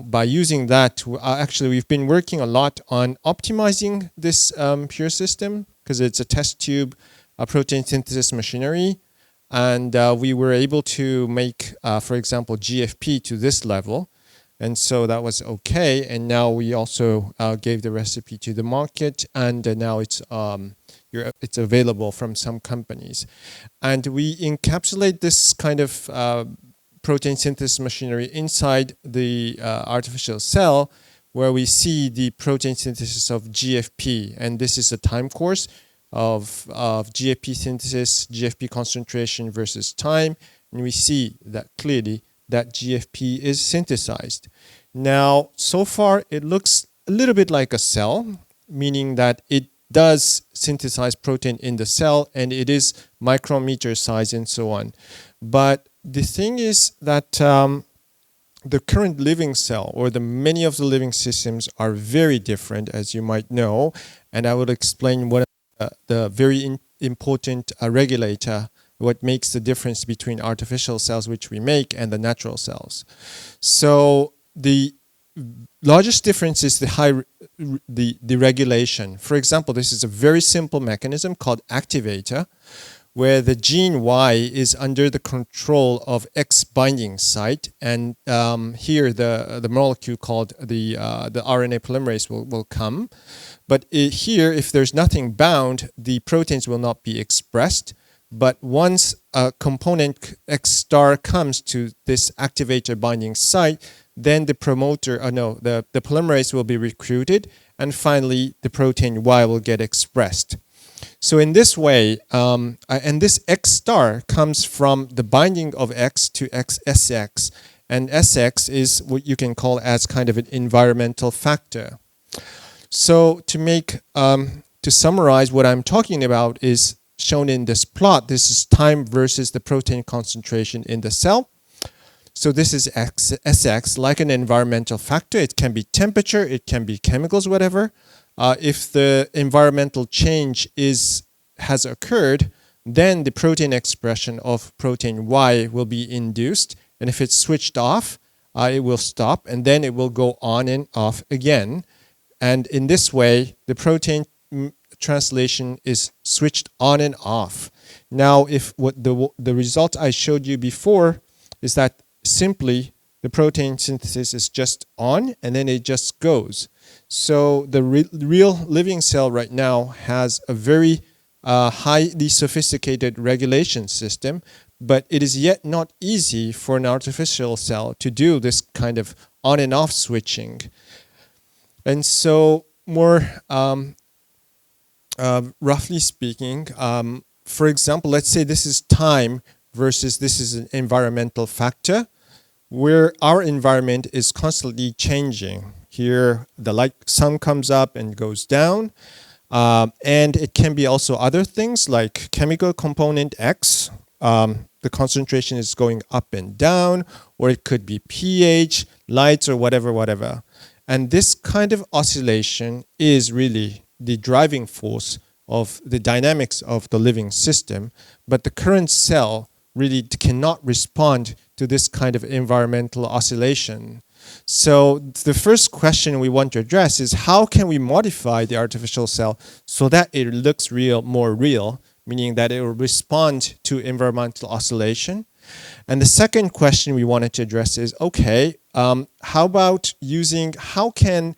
by using that, actually we've been working a lot on optimizing this pure system because it's a test tube protein synthesis machinery. And we were able to make, for example, GFP to this level. And so that was okay. And now we also gave the recipe to the market. And now it's available from some companies. And we encapsulate this kind of protein synthesis machinery inside the artificial cell, where we see the protein synthesis of GFP. And this is a time course of GFP synthesis, GFP concentration versus time, and we see that clearly that GFP is synthesized. Now, so far it looks a little bit like a cell, meaning that it does synthesize protein in the cell and it is micrometer size and so on. But the thing is that the current living cell or the many of the living systems are very different, as you might know, and I will explain what the very important regulator, what makes the difference between artificial cells which we make and the natural cells. So the largest difference is the regulation. For example, this is a very simple mechanism called activator, where the gene Y is under the control of X binding site, and here the molecule called the RNA polymerase will come. But here, if there's nothing bound, the proteins will not be expressed. But once a component X star comes to this activator binding site, then the the polymerase will be recruited, and finally the protein Y will get expressed. So in this way, and this X star comes from the binding of X to SX, and SX is what you can call as kind of an environmental factor. So to summarize what I'm talking about is shown in this plot. This is time versus the protein concentration in the cell. So this is SX, like an environmental factor. It can be temperature, it can be chemicals, whatever. If the environmental change has occurred, then the protein expression of protein Y will be induced. And if it's switched off, it will stop, and then it will go on and off again. And in this way, the protein translation is switched on and off. Now, if what the result I showed you before is that simply the protein synthesis is just on and then it just goes. So the real living cell right now has a very highly sophisticated regulation system, but it is yet not easy for an artificial cell to do this kind of on and off switching. And so more roughly speaking, for example, let's say this is time versus this is an environmental factor, where our environment is constantly changing. Here, the sun comes up and goes down. And it can be also other things like chemical component X. The concentration is going up and down, or it could be pH, lights, or whatever. And this kind of oscillation is really the driving force of the dynamics of the living system. But the current cell really cannot respond to this kind of environmental oscillation. So the first question we want to address is how can we modify the artificial cell so that it looks more real, meaning that it will respond to environmental oscillation. And the second question we wanted to address is, okay, how can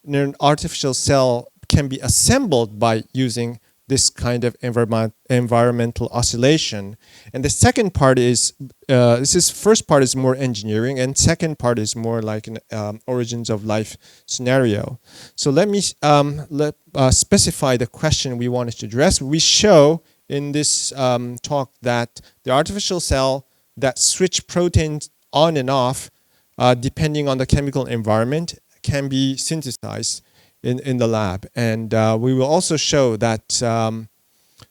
an artificial cell can be assembled by using this kind of environmental oscillation? And the second part is, first part is more engineering, and second part is more like an origins of life scenario. So let me specify the question we wanted to address. We show in this talk that the artificial cell that switch proteins on and off depending on the chemical environment can be synthesized in the lab. And we will also show that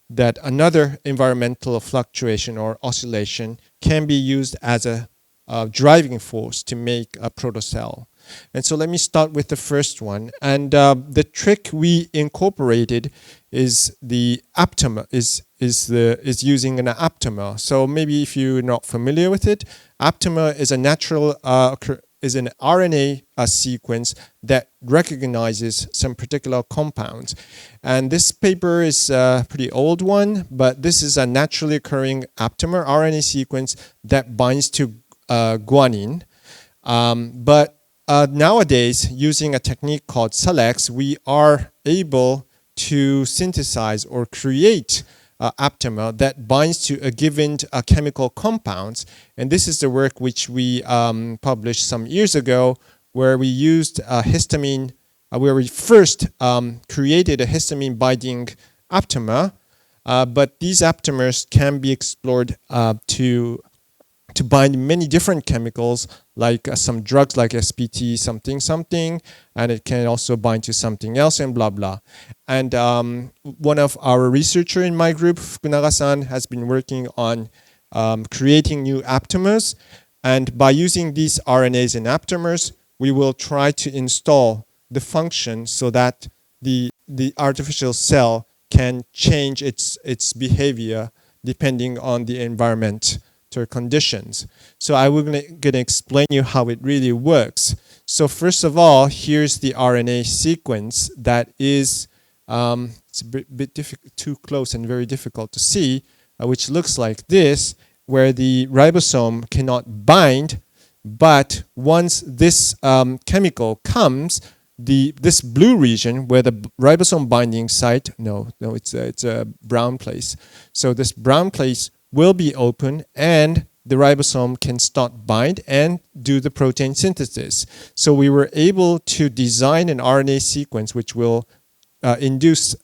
that another environmental fluctuation or oscillation can be used as a driving force to make a protocell. And so let me start with the first one. And the trick we incorporated is the aptamer, is using an aptamer. So maybe if you're not familiar with it, aptamer is a natural is an RNA sequence that recognizes some particular compounds. And this paper is a pretty old one, but this is a naturally occurring aptamer RNA sequence that binds to guanine. But nowadays, using a technique called SELEX, we are able to synthesize or create aptamer that binds to a given chemical compounds. And this is the work which we published some years ago, where we used histamine, where we first created a histamine binding aptamer. But these aptamers can be explored to bind many different chemicals, like some drugs like SPT something, and it can also bind to something else and blah blah. And one of our researcher in my group, Fukunaga-san, has been working on creating new aptamers. And by using these RNAs and aptamers, we will try to install the function so that the artificial cell can change its behavior depending on the environment conditions. So I will gonna explain you how it really works. So first of all, here's the RNA sequence that is it's a bit too close and very difficult to see, which looks like this, where the ribosome cannot bind, but once this chemical comes, this blue region where the ribosome binding site, it's a brown place. So this brown place will be open, and the ribosome can start bind and do the protein synthesis. So we were able to design an RNA sequence which will induce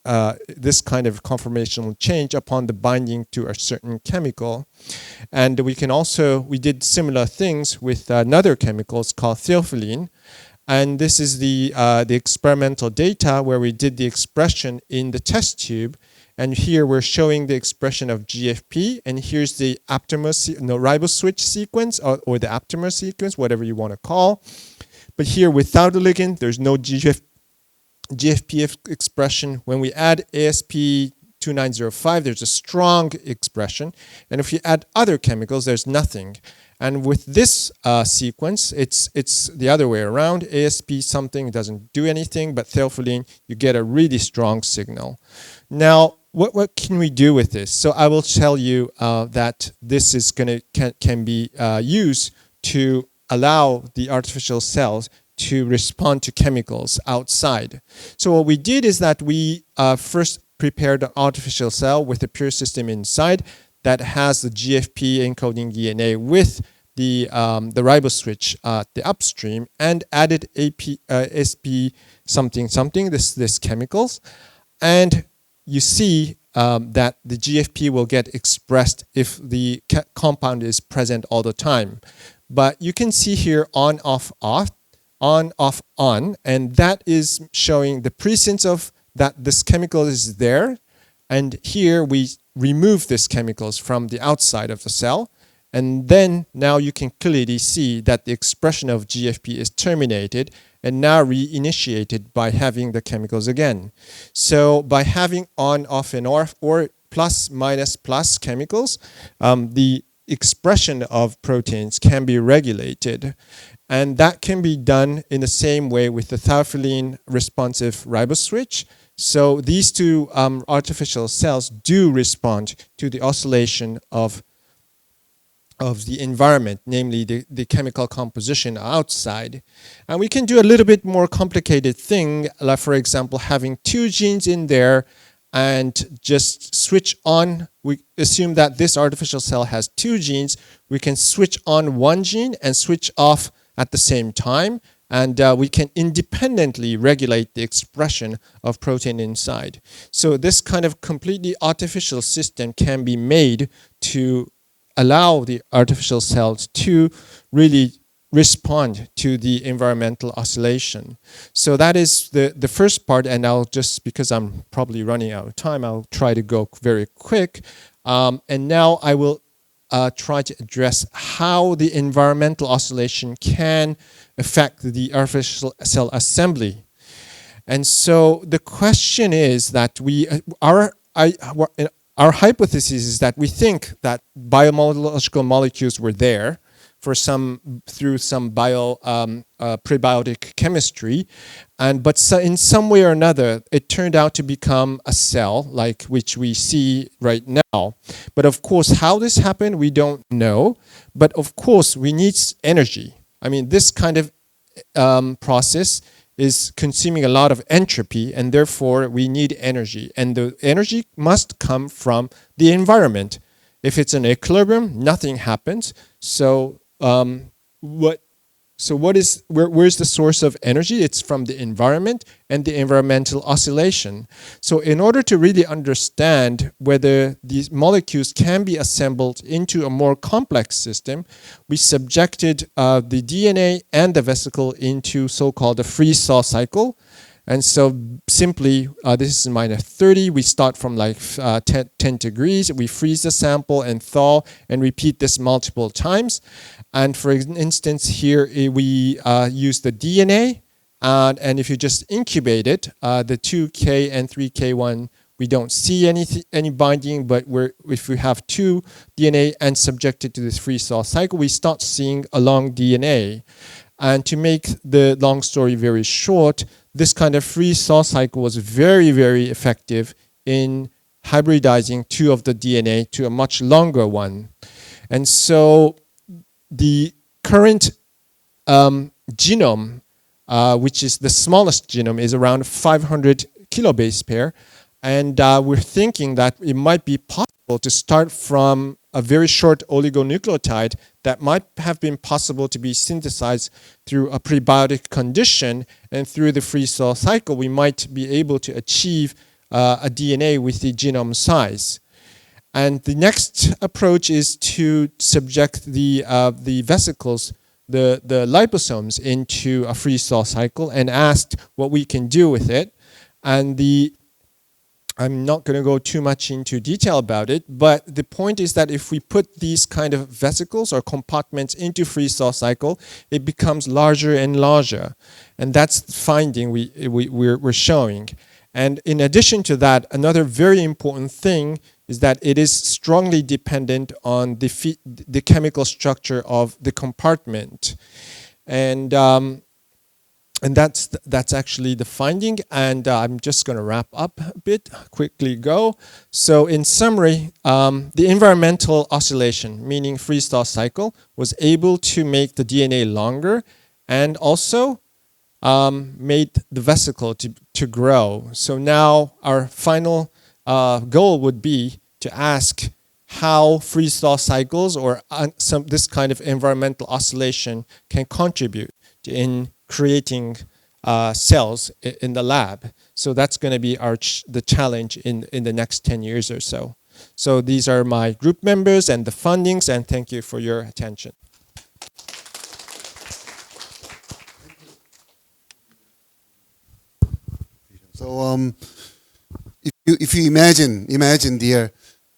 this kind of conformational change upon the binding to a certain chemical. And we did similar things with another chemical. It's called theophylline. And this is the experimental data where we did the expression in the test tube. And here we're showing the expression of GFP, and here's the riboswitch sequence or the aptamer sequence, whatever you want to call. But here, without the ligand, there's no GFP expression. When we add ASP2905, there's a strong expression, and if you add other chemicals, there's nothing. And with this sequence, it's the other way around. ASP something doesn't do anything, but theophylline, you get a really strong signal. Now, what can we do with this? So I will tell you that this is can be used to allow the artificial cells to respond to chemicals outside. So what we did is that we first prepared an artificial cell with a pure system inside that has the GFP encoding DNA with the riboswitch the upstream, and added SP something, this chemicals. And you see that the GFP will get expressed if the compound is present all the time. But you can see here on, off, on, and that is showing the presence of that this chemical is there. And here we remove these chemicals from the outside of the cell. And then now you can clearly see that the expression of GFP is terminated and now reinitiated by having the chemicals again. So by having on, off, and off, or plus, minus, plus chemicals, the expression of proteins can be regulated. And that can be done in the same way with the theophylline responsive riboswitch. So these two artificial cells do respond to the oscillation of of the environment, namely the chemical composition outside. And we can do a little bit more complicated thing, like for example, having two genes in there and just switch on. We assume that this artificial cell has two genes. We can switch on one gene and switch off at the same time. And we can independently regulate the expression of protein inside. So this kind of completely artificial system can be made to allow the artificial cells to really respond to the environmental oscillation. So that is the first part, and I'll just, because I'm probably running out of time, I'll try to go very quick. And now I will try to address how the environmental oscillation can affect the artificial cell assembly. And so the question is that our hypothesis is that we think that biological molecules were there through some prebiotic chemistry, but in some way or another, it turned out to become a cell, like which we see right now. But of course, how this happened, we don't know. But of course, we need energy. I mean, this kind of process is consuming a lot of entropy, and therefore we need energy. And the energy must come from the environment. If it's an equilibrium, nothing happens. So where's the source of energy? It's from the environment and the environmental oscillation. So in order to really understand whether these molecules can be assembled into a more complex system, we subjected the DNA and the vesicle into so-called a freeze-thaw cycle. And so simply, this is -30. We start from like 10 degrees. We freeze the sample and thaw and repeat this multiple times. And for instance, here we use the DNA. And if you just incubate it, the 2K and 3K one, we don't see any binding. But if we have two DNA and subject it to this freeze-thaw cycle, we start seeing a long DNA. And to make the long story very short, this kind of freeze-thaw cycle was very, very effective in hybridizing two of the DNA to a much longer one. And so the current genome, which is the smallest genome, is around 500 kilobase pair. And we're thinking that it might be possible to start from a very short oligonucleotide that might have been possible to be synthesized through a prebiotic condition, and through the freeze-thaw cycle, we might be able to achieve a DNA with the genome size. And the next approach is to subject the vesicles, the liposomes, into a freeze-thaw cycle and ask what we can do with it. And I'm not going to go too much into detail about it, but the point is that if we put these kind of vesicles or compartments into freeze-thaw cycle, it becomes larger and larger. And that's the finding we're showing. And in addition to that, another very important thing is that it is strongly dependent on the chemical structure of the compartment. And that's actually the finding. And I'm just going to wrap up a bit, quickly go. So in summary, the environmental oscillation, meaning freeze-thaw cycle, was able to make the DNA longer and also made the vesicle to grow. So now our final goal would be to ask how freeze-thaw cycles or this kind of environmental oscillation can contribute in creating cells in the lab. So that's going to be the challenge in the next 10 years or so. So these are my group members and the fundings, and thank you for your attention. So if you imagine there,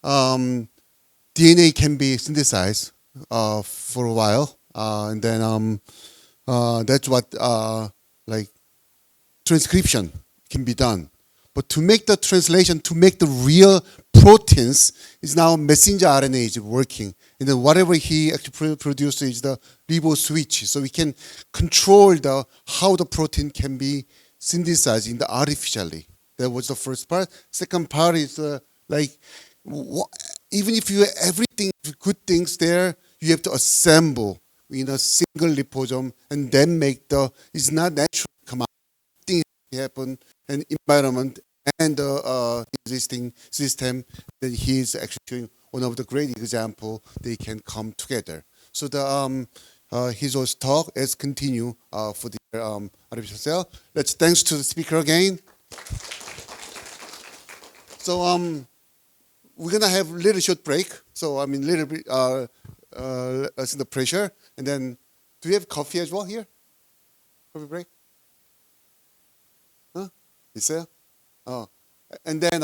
DNA can be synthesized for a while, and then that's what like transcription can be done. But to make the translation, to make the real proteins, is now messenger RNA is working. And then whatever he actually produces is the ribo switch. So we can control how the protein can be synthesized in the artificially. That was the first part. Second part is like even if you have everything good things there, you have to assemble in a single liposome and then make the, it's not natural come out. Things happen and environment and the existing system. Then he is actually showing one of the great example they can come together. So the his talk is continue for the artificial cell. Let's thanks to the speaker again. So we're gonna have a little short break. So I mean little bit lessen the pressure. And then do we have coffee as well here? Coffee break? Huh? 있어요? Oh. And then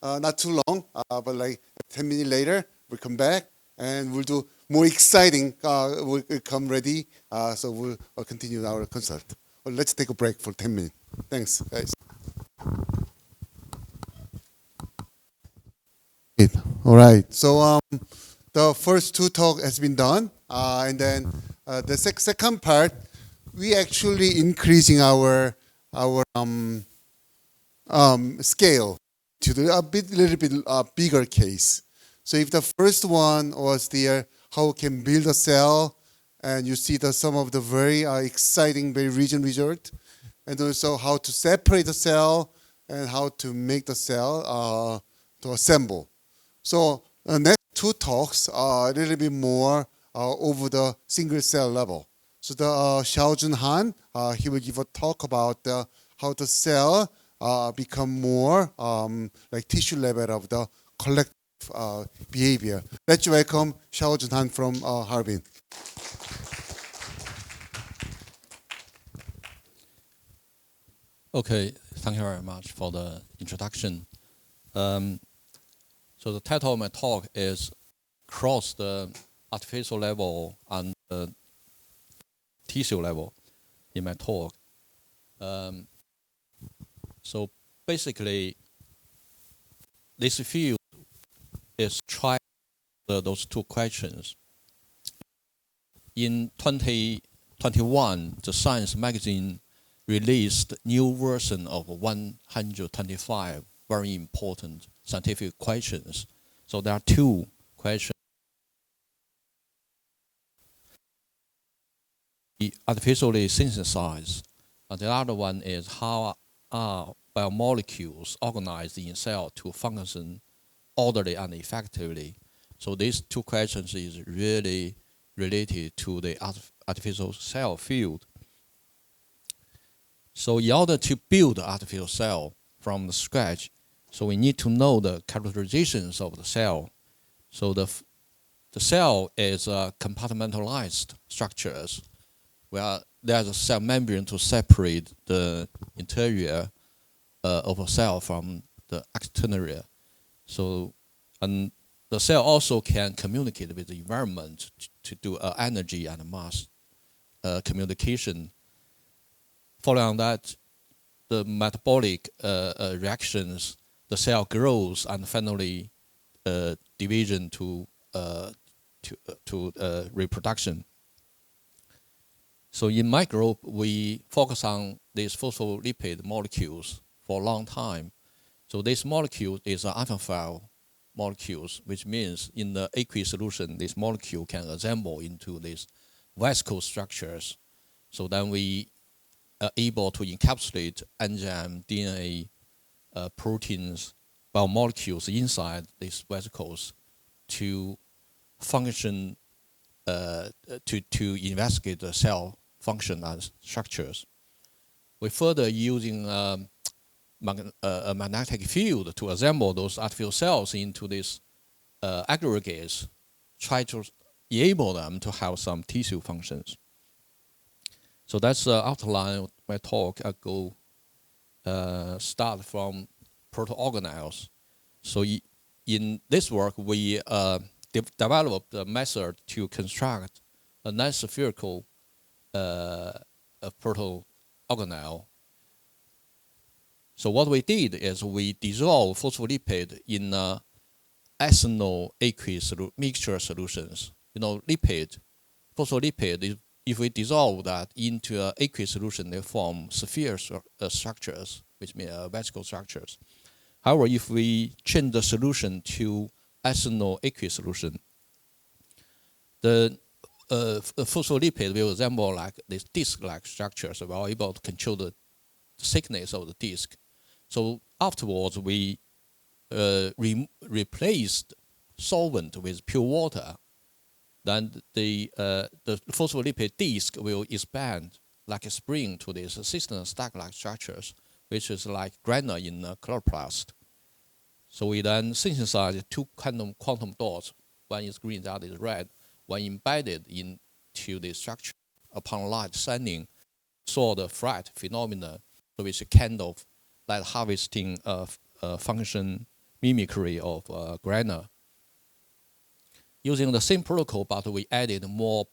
not too long, but like 10 minutes later, we'll come back and we'll do more exciting. We'll come ready, so we'll continue our consult. Well, let's take a break for 10 minutes. Thanks, guys. All right. So the first two talk has been done, and then the second part, we actually increasing our scale to the little bit bigger case. So if the first one was there, how we can build a cell, and you see some of the very exciting, very region result, and also how to separate the cell and how to make the cell to assemble. So next two talks are a little bit more over the single cell level. So the Xiaojun Han, he will give a talk about how the cell become more like tissue level of the collective behavior. Let's welcome Xiaojun Han from Harbin. Okay, thank you very much for the introduction. So the title of my talk is Cross the Artificial Level and the Tissue Level in my talk. So basically, this field is trying those two questions. In 2021, the Science magazine released new version of 125 very important scientific questions. So there are two questions. Artificially synthesized. And the other one is how are biomolecules organized in cell to function orderly and effectively. So these two questions is really related to the artificial cell field. So in order to build an artificial cell from the scratch, so we need to know the characterizations of the cell. So the cell is compartmentalized structures where there's a cell membrane to separate the interior of a cell from the exterior. So, and the cell also can communicate with the environment to do energy and mass communication. Following that, the metabolic reactions, the cell grows and finally division to reproduction. So in my group, we focus on these phospholipid molecules for a long time. So this molecule is an amphiphile molecules, which means in the aqueous solution, this molecule can assemble into these vesicle structures. So then we are able to encapsulate enzyme, DNA, proteins, biomolecules inside these vesicles to function, to investigate the cell function and structures. We further using a magnetic field to assemble those artificial cells into these aggregates, try to enable them to have some tissue functions. So that's the outline of my talk. I go start from proto-organelles. So in this work, we developed a method to construct a non-spherical proto-organelle. So what we did is we dissolve phospholipid in ethanol aqueous mixture solutions. You know, phospholipid, if we dissolve that into an aqueous solution, they form sphere structures, which mean vesicle structures. However, if we change the solution to ethanol aqueous solution, the phospholipid will resemble like this disc-like structure, so we are able to control the thickness of the disc. So afterwards, we replaced solvent with pure water. Then the phospholipid disc will expand like a spring to these system stack-like structures, which is like granular in chloroplast. So we then synthesize two quantum dots. One is green, the other is red. When embedded into the structure, upon light shining, saw the fret phenomena, which is kind of like harvesting function mimicry of granular. Using the same protocol, but we added more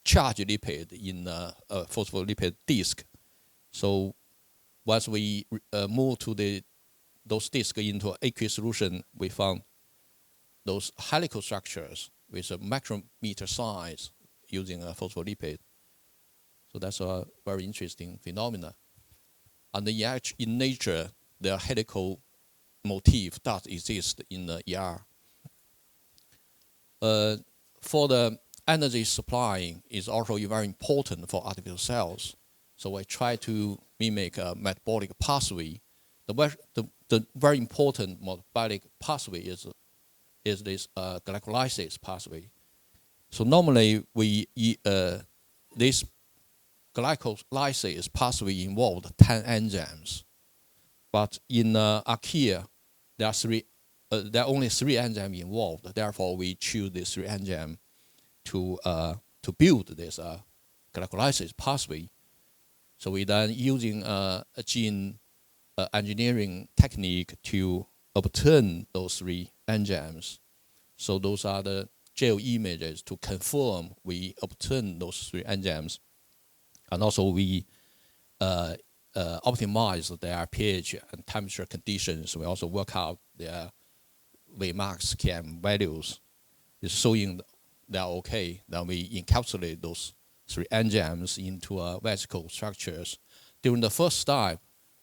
charged lipid in a phospholipid disc. So once we move to those discs into aqueous solution, we found those helical structures with a micrometer size using a phospholipid. So that's a very interesting phenomena. And in nature, the helical motif does exist in the ER. For the energy supply is also very important for artificial cells. So I try to mimic a metabolic pathway. The very important metabolic pathway is this glycolysis pathway. So normally this glycolysis pathway involved 10 enzymes, but in archaea there are only 3 enzymes involved. Therefore, we choose these 3 enzymes to build this glycolysis pathway. So we then using a gene engineering technique to obtain those 3 enzymes. So those are the gel images to confirm we obtain those 3 enzymes. And also we optimize their pH and temperature conditions. We also work out their Vmax Km values. It's showing they're okay. Then we encapsulate those 3 enzymes into vesicle structures. During the first step,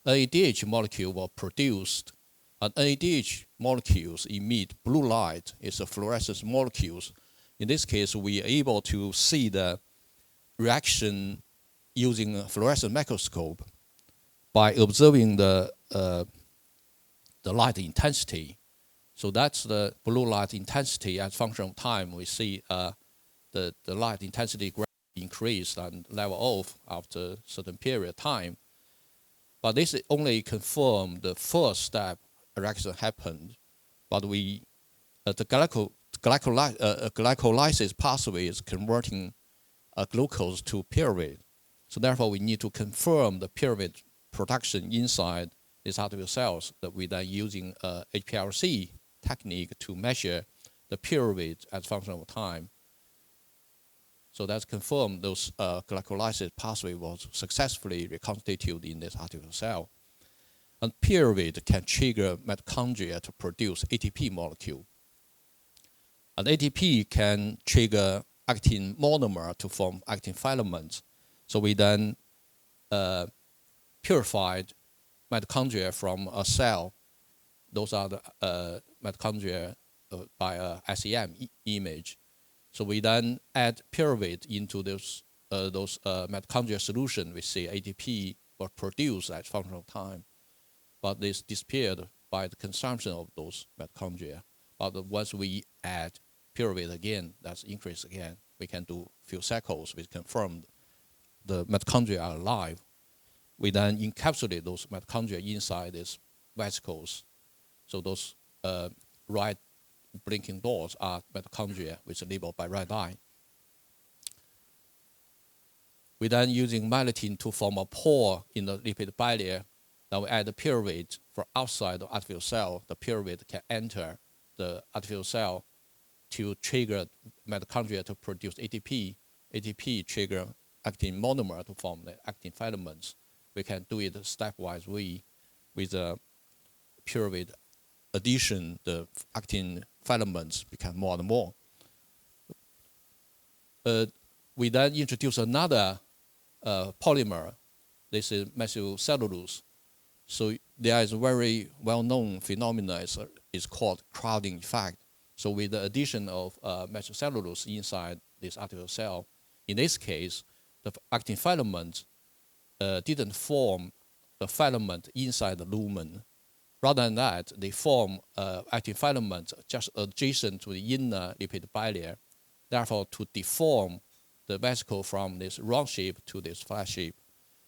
NADH molecule were produced, and NADH molecules emit blue light. It's a fluorescence molecules. In this case, we are able to see the reaction using a fluorescent microscope by observing the light intensity. So that's the blue light intensity as function of time. We see the light intensity gradually increase and level off after a certain period of time. But this only confirmed the first step reaction happened. But the glycolysis pathway is converting glucose to pyruvate. So therefore, we need to confirm the pyruvate production inside these artificial cells that we then using HPLC technique to measure the pyruvate as function of time. So that's confirmed those glycolysis pathway was successfully reconstituted in this artificial cell. And pyruvate can trigger mitochondria to produce ATP molecule. And ATP can trigger actin monomer to form actin filaments. So we then purified mitochondria from a cell. Those are the mitochondria by a SEM image. So we then add pyruvate into those mitochondria solution. We see ATP were produced as function of time, but this disappeared by the consumption of those mitochondria. But once we add pyruvate again, that's increased again. We can do few cycles. We confirm the mitochondria are alive. We then encapsulate those mitochondria inside these vesicles. So those right blinking dots are mitochondria, which are labeled by red eye. We then using myelin to form a pore in the lipid bilayer. Now we add the pyruvate from outside the artificial cell. The pyruvate can enter the artificial cell to trigger mitochondria to produce ATP. ATP trigger actin monomer to form the actin filaments. We can do it stepwise way with the pyruvate addition, the actin filaments become more and more. We then introduce another polymer. This is methylcellulose. So there is a very well-known phenomenon. It's called crowding effect. So with the addition of methylcellulose inside this artificial cell, in this case, the actin filament didn't form the filament inside the lumen. Rather than that, they form actin filament just adjacent to the inner lipid bilayer. Therefore, to deform the vesicle from this round shape to this flat shape,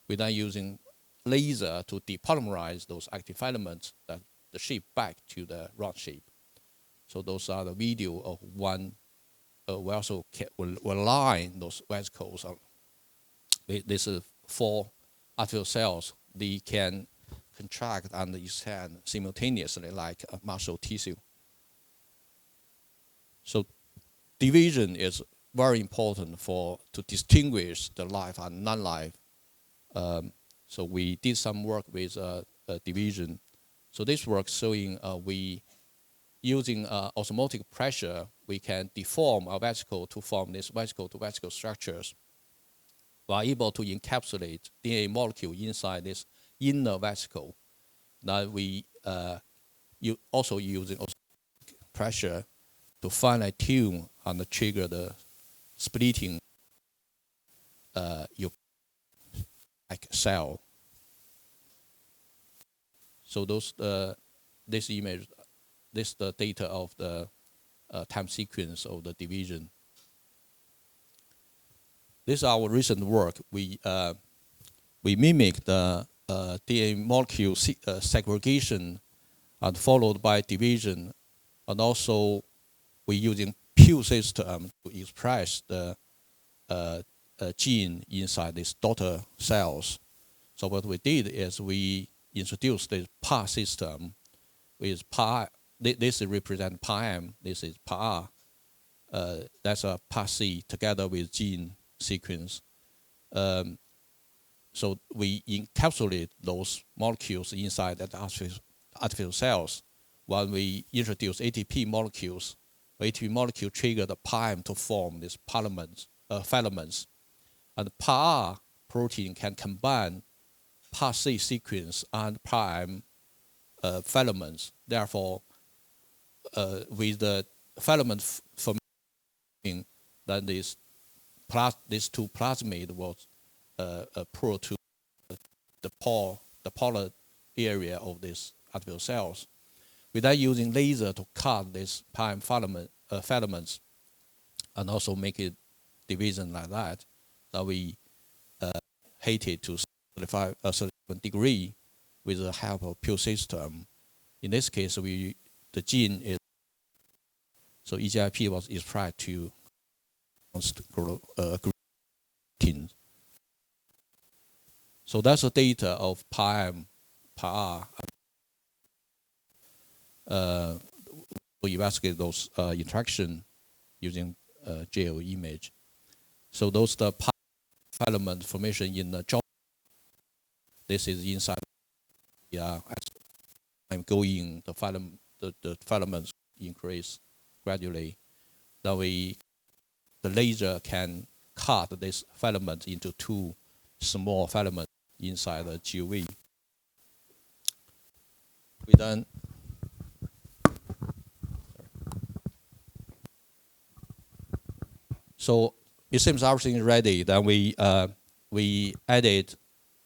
we're then using laser to depolymerize those actin filaments, that the shape back to the round shape. So those are the video of one. We also will line those vesicles. This is 4 artificial cells. They can contract and expand simultaneously like a muscle tissue. So division is very important to distinguish the life and non-life. So we did some work with division. So this work showing we using osmotic pressure, we can deform a vesicle to form these vesicle-to-vesicle structures. We are able to encapsulate DNA molecule inside this inner vesicle. Now we also using osmotic pressure to finely tune and trigger the splitting like cell. So this image. This is the data of the time sequence of the division. This is our recent work. We mimic the DNA molecule segregation and followed by division, and also we're using Pew system to express the gene inside these daughter cells. So what we did is we introduced the PAR system with PAR. This represents PAM, this is PAR. That's a PAR-C together with gene sequence. So we encapsulate those molecules inside the artificial cells. While we introduce ATP molecules, ATP molecule trigger the PAM to form these filaments. And PAR protein can combine PAR-C sequence and PAM filaments. Therefore, with the filament formation, then these 2 plasmid was pulled to the polar area of these artificial cells. Without using laser to cut these PAM filaments and also make it division like that, we heat it to 37 degree with the help of Pew system. In this case, the gene is, so EGIP was expressed to protein. So that's the data of PAM, PAR. We investigate those interaction using geo image. So those the PAM filament formation in the jaw. This is inside. Yeah, as I'm going, the filaments increase gradually. Then the laser can cut this filament into 2 small filaments inside the GUV. We then so it seems everything is ready. Then we added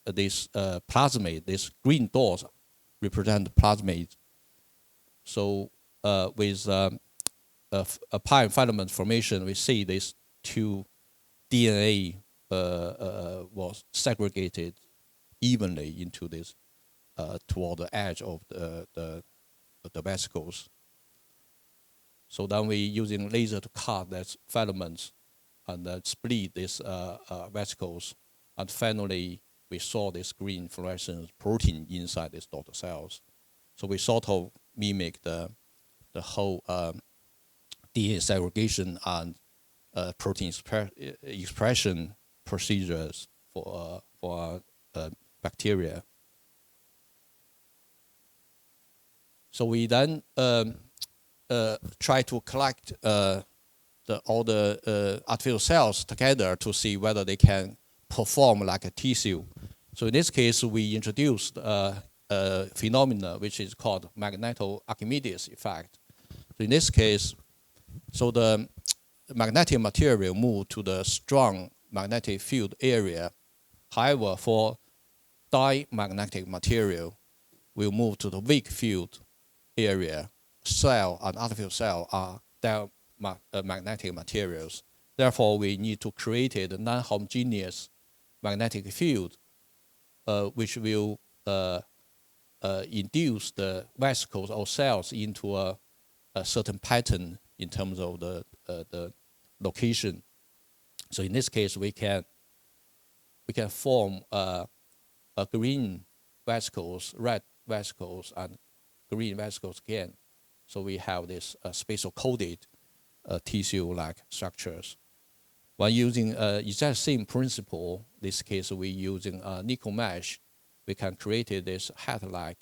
this plasmid, this green dots represent plasmid. So with a PAM filament formation, we see these 2 DNA was segregated evenly into this toward the edge of the vesicles. So then we using laser to cut these filaments and split these vesicles, and finally we saw this green fluorescent protein inside these daughter cells. So we sort of mimic the whole DNA segregation and protein expression procedures for bacteria. So we then try to collect all the artificial cells together to see whether they can perform like a tissue. So in this case, we introduced a phenomena which is called magneto-Archimedes effect. So in this case, So the magnetic material move to the strong magnetic field area. However, for diamagnetic material, will move to the weak field area. Cell and artificial cell are diamagnetic materials. Therefore, we need to create a non-homogeneous magnetic field, which will induce the vesicles or cells into a certain pattern in terms of the location. So in this case, we can form a green vesicles, red vesicles, and green vesicles again. So we have this spatial coded tissue-like structures. When using exact same principle, this case we using nickel mesh, we can create this hat-like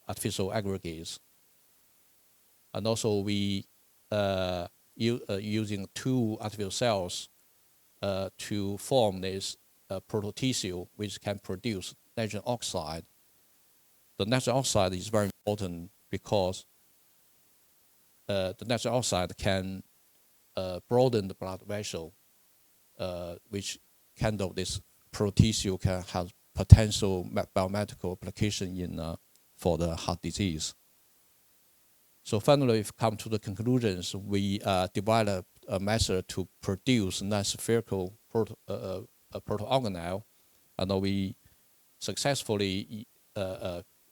artificial aggregates. And also we using two artificial cells to form this proto-tissue, which can produce nitrogen oxide. The nitrogen oxide is very important because the nitrogen oxide can broaden the blood vessel, which kind of this proto-tissue can have potential biomedical application in for the heart disease. So finally, we've come to the conclusions. We developed a method to produce non-spherical proto-organelle, and we successfully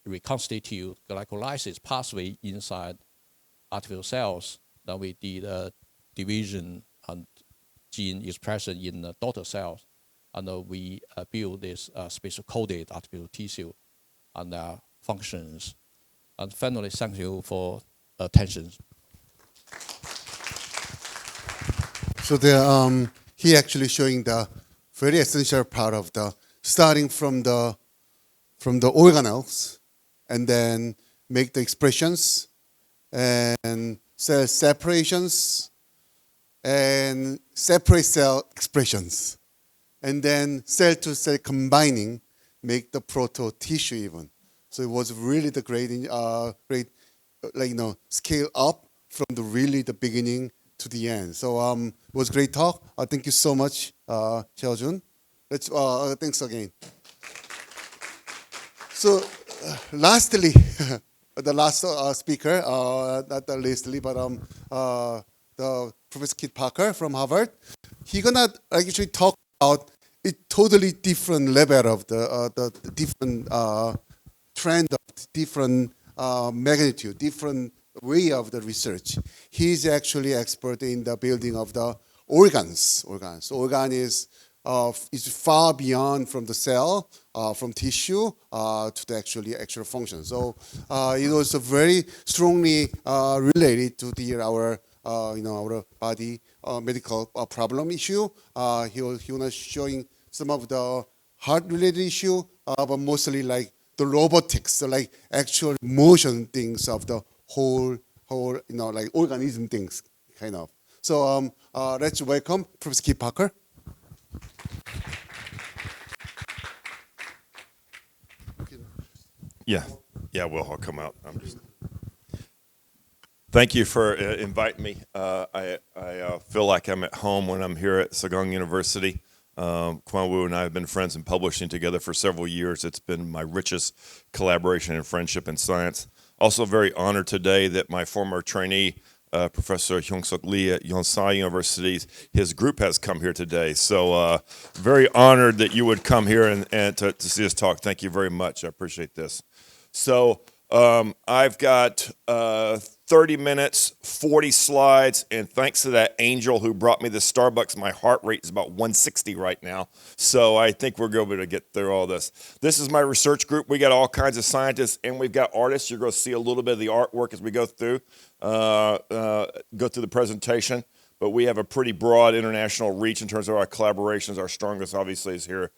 reconstitute glycolysis pathway inside artificial cells. Then we did division and gene expression in the daughter cells, and we build this spatial coded artificial tissue and their functions. And finally, thank you for attention. So he actually showing the very essential part of the starting from the organelles, and then make the expressions and cell separations and separate cell expressions, and then cell to cell combining, make the proto tissue even. So it was really the great scale up from the beginning to the end. So it was a great talk. Thank you so much, Xiaojun. Thanks again. So lastly, the last speaker, not the lastly, but the Professor Keith Parker from Harvard. He's gonna actually talk about a totally different level of the different trend of different magnitude, different way of the research. He's actually expert in the building of the organs. Organ is far beyond from the cell, from tissue to the actual function. So it was very strongly related to our body medical problem issue. He was showing some of the heart related issue, but mostly like the robotics, so like actual motion things of the whole like organism things kind of. So let's welcome Professor Keith Parker. Yeah, Will, I'll come out. Thank you for inviting me. I feel like I'm at home when I'm here at Sejong University. Quan Wu and I have been friends and publishing together for several years. It's been my richest collaboration and friendship in science. Also very honored today that my former trainee, Professor Hyung-Suk Lee at Yonsei University, his group has come here today. So very honored that you would come here and to see us talk. Thank you very much. I appreciate this. So I've got 30 minutes, 40 slides, and thanks to that angel who brought me the Starbucks, my heart rate is about 160 right now. So I think we're going to get through all this. This is my research group. We got all kinds of scientists, and we've got artists. You're going to see a little bit of the artwork as we go through the presentation. But we have a pretty broad international reach in terms of our collaborations. Our strongest, obviously, is here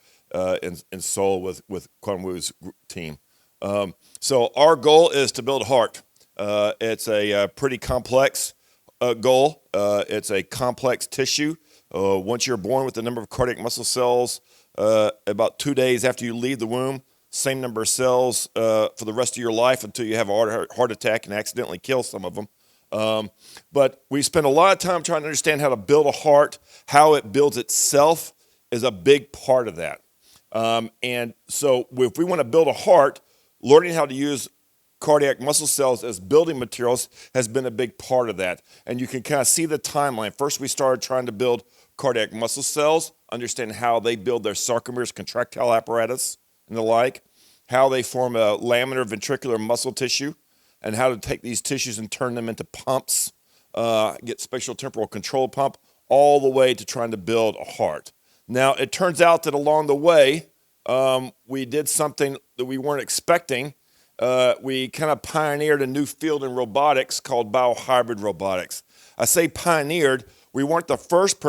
in Seoul with Quan Wu's team. So our goal is to build a heart. It's a pretty complex goal. It's a complex tissue. Once you're born with the number of cardiac muscle cells, about 2 days after you leave the womb, same number of cells for the rest of your life until you have a heart attack and accidentally kill some of them. But we spend a lot of time trying to understand how to build a heart. How it builds itself is a big part of that. And so if we want to build a heart, learning how to use cardiac muscle cells as building materials has been a big part of that. And you can kind of see the timeline. First, we started trying to build cardiac muscle cells, understand how they build their sarcomeres, contractile apparatus, and the like, how they form a laminar ventricular muscle tissue, and how to take these tissues and turn them into pumps, get spatial temporal control pump, all the way to trying to build a heart. Now, it turns out that along the way, we did something that we weren't expecting. We kind of pioneered a new field in robotics called biohybrid robotics. I say pioneered. We weren't the first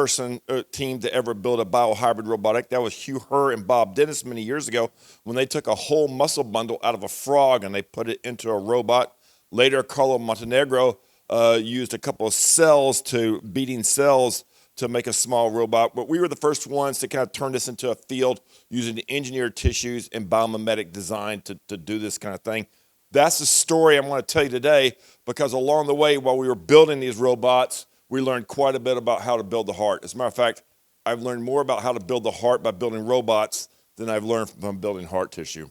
team to ever build a biohybrid robotic. That was Hugh Herr and Bob Dennis many years ago when they took a whole muscle bundle out of a frog and they put it into a robot. Later, Carlo Montenegro used a couple of beating cells to make a small robot. But we were the first ones to kind of turn this into a field using engineered tissues and biomimetic design to do this kind of thing. That's the story I'm going to tell you today, because along the way, while we were building these robots, we learned quite a bit about how to build the heart. As a matter of fact, I've learned more about how to build the heart by building robots than I've learned from building heart tissue.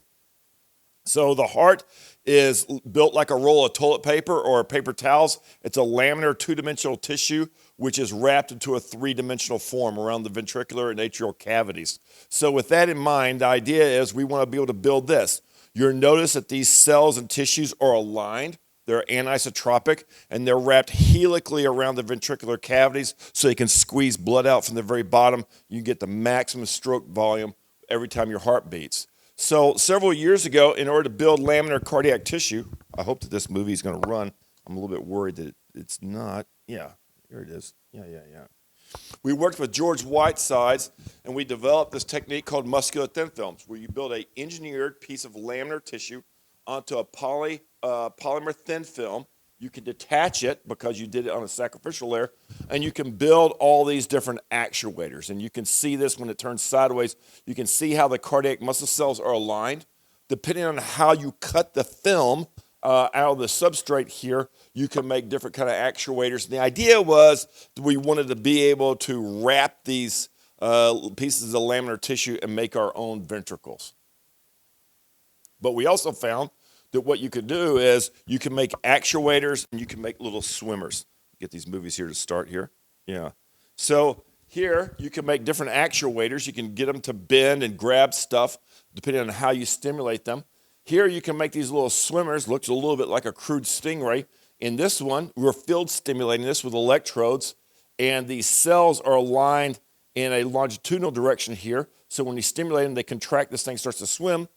So the heart is built like a roll of toilet paper or paper towels. It's a laminar two-dimensional tissue which is wrapped into a three-dimensional form around the ventricular and atrial cavities. So with that in mind, the idea is we want to be able to build this. You'll notice that these cells and tissues are aligned. They're anisotropic, and they're wrapped helically around the ventricular cavities so you can squeeze blood out from the very bottom. You get the maximum stroke volume every time your heart beats. So several years ago, in order to build laminar cardiac tissue, I hope that this movie is going to run. I'm a little bit worried that it's not. Yeah, here it is. Yeah. We worked with George Whitesides, and we developed this technique called muscular thin films, where you build an engineered piece of laminar tissue onto a polymer thin film. You can detach it because you did it on a sacrificial layer, and you can build all these different actuators. And you can see this when it turns sideways. You can see how the cardiac muscle cells are aligned. Depending on how you cut the film out of the substrate here, you can make different kind of actuators. And the idea was that we wanted to be able to wrap these pieces of laminar tissue and make our own ventricles. But we also found that what you could do is you can make actuators and you can make little swimmers. Get these movies here to start here. Yeah. So here you can make different actuators. You can get them to bend and grab stuff depending on how you stimulate them. Here you can make these little swimmers. Looks a little bit like a crude stingray. In this one, we're field stimulating this with electrodes, and these cells are aligned in a longitudinal direction here. So when you stimulate them, they contract, this thing starts to swim.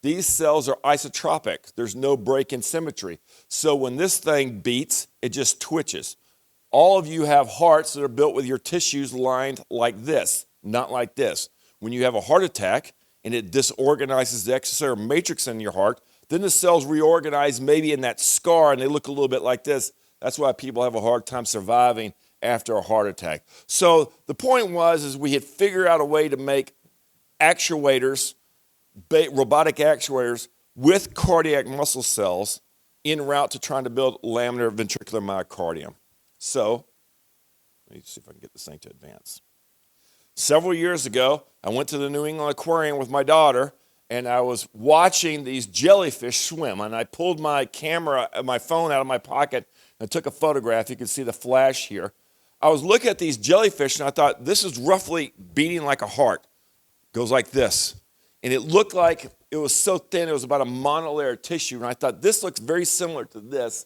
These cells are isotropic. There's no break in symmetry. So when this thing beats, it just twitches. All of you have hearts that are built with your tissues lined like this, not like this. When you have a heart attack and it disorganizes the extracellular matrix in your heart, then the cells reorganize maybe in that scar and they look a little bit like this. That's why people have a hard time surviving after a heart attack. So the point was we had figured out a way to make actuators, robotic actuators with cardiac muscle cells en route to trying to build laminar ventricular myocardium. So, let me see if I can get this thing to advance. Several years ago, I went to the New England Aquarium with my daughter, and I was watching these jellyfish swim, and I pulled my phone out of my pocket and took a photograph. You can see the flash here. I was looking at these jellyfish, and I thought, this is roughly beating like a heart. It goes like this. And it looked like it was so thin, it was about a monolayer tissue. And I thought, this looks very similar to this.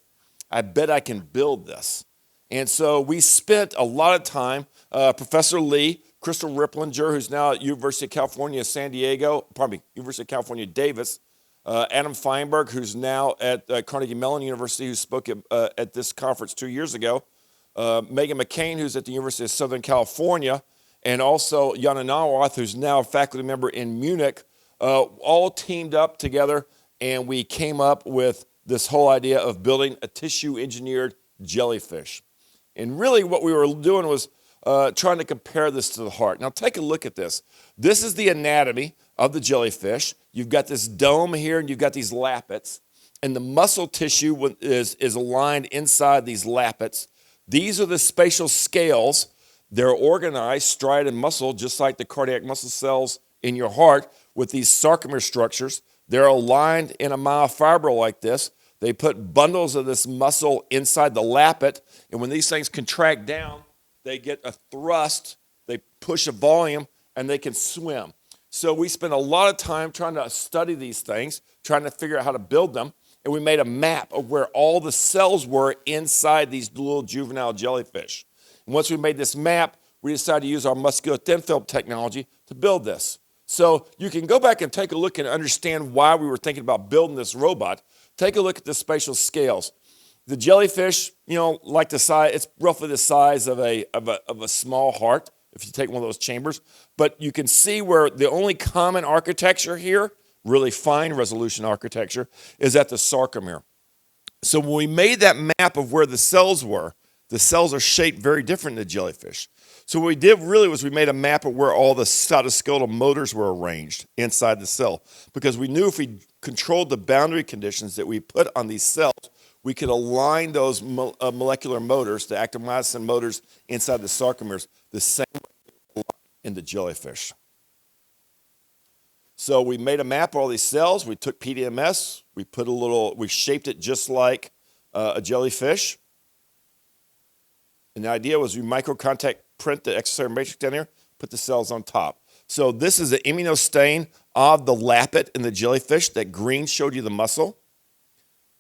I bet I can build this. And so we spent a lot of time, Professor Lee, Crystal Ripplinger, who's now at University of California, University of California, Davis, Adam Feinberg, who's now at Carnegie Mellon University, who spoke at this conference 2 years ago, Megan McCain, who's at the University of Southern California, and also Jana Nawath, who's now a faculty member in Munich, all teamed up together, and we came up with this whole idea of building a tissue-engineered jellyfish. And really what we were doing was trying to compare this to the heart. Now take a look at this. This is the anatomy of the jellyfish. You've got this dome here, and you've got these lappets. and the muscle tissue is aligned inside these lappets. These are the spatial scales. They're organized, striated muscle, just like the cardiac muscle cells in your heart with these sarcomere structures. They're aligned in a myofibril like this. They put bundles of this muscle inside the lappet, and when these things contract down, they get a thrust, they push a volume, and they can swim. So we spent a lot of time trying to study these things, trying to figure out how to build them, and we made a map of where all the cells were inside these little juvenile jellyfish. And once we made this map, we decided to use our muscular thin film technology to build this. So you can go back and take a look and understand why we were thinking about building this robot. Take a look at the spatial scales. The jellyfish, like the size, it's roughly the size of a small heart, if you take one of those chambers. But you can see where the only common architecture here, really fine resolution architecture, is at the sarcomere. So when we made that map of where the cells were, the cells are shaped very different than the jellyfish. So what we did really was we made a map of where all the cytoskeletal motors were arranged inside the cell, because we knew if we controlled the boundary conditions that we put on these cells, we could align those molecular motors, the active myosin motors inside the sarcomeres, the same way in the jellyfish. So we made a map of all these cells. We took PDMS. We shaped it just like a jellyfish. And the idea was we microcontact print the extracellular matrix down here, put the cells on top. So this is an immunostain of the lappet in the jellyfish. That green showed you the muscle.